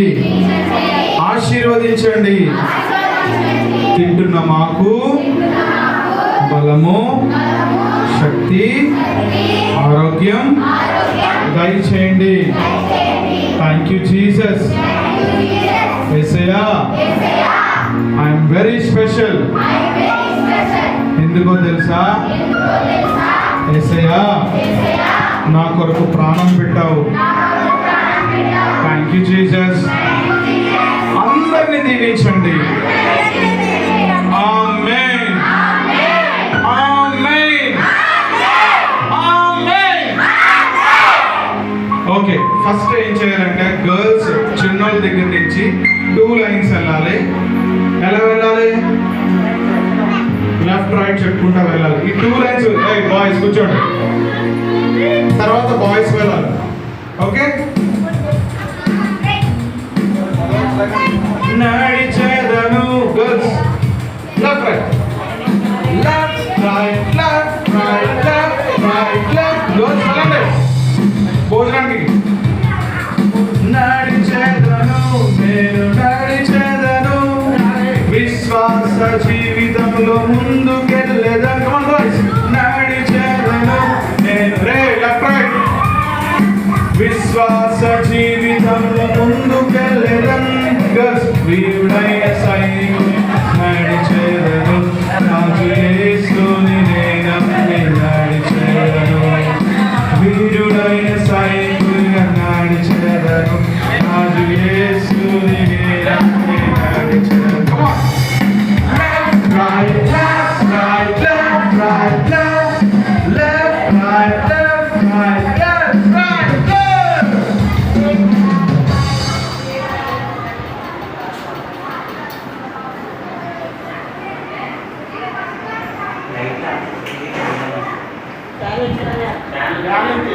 A: ఆశీర్వదించండి. తింటున్న మాకు బలము, శక్తి, ఆరోగ్యం దయచేయండి. Thank you Jesus. Yesayya I'm very special. ఎందుకో తెలుసా? నా కొరకు ప్రాణం పెట్టావు. Thank you Jesus. అందరినీ దీవించండి. ఆమేన్. ఆమేన్. ఆమేన్. ఓకే, ఫస్ట్ ఏం చేయాలంటే గర్ల్స్ చిన్నోళ్ళ దగ్గర నుంచి 2 లైన్స్ వెళ్ళాలి. ఎలా వెళ్ళాలి? లెఫ్ట్ రైట్ చెప్పుకుంటా వెళ్ళాలి. ఈ 2 లైన్స్ బాయ్స్ కూర్చోండి, తర్వాత బాయ్స్ వెళ్ళాలి. ఓకే, నడిచేదను girls left right left right left right left right left. Girls వెళ్ళండి భోజనానికి. నడిచేదను నేను నడిచేదను విశ్వాస జీవితంలో ముందుకెళ్ళేదను. Come on boys. నడిచేదను నేను లెఫ్ట్ రైట్ విశ్వాస జీవితంలో ముందుకెళ్ళేదను. గర్ల్స్ వీరుడైన సైనికుని నడిచేదను రాజు యేసుని నేను నడిచేదను. వీరుడైన సైనికునిగా నడిచేదను రాజు యేసుని నేను నడిచేదను. Come on. Left, right, left, right, left, right, left, left, right, left, right, left, right, left.
B: Talent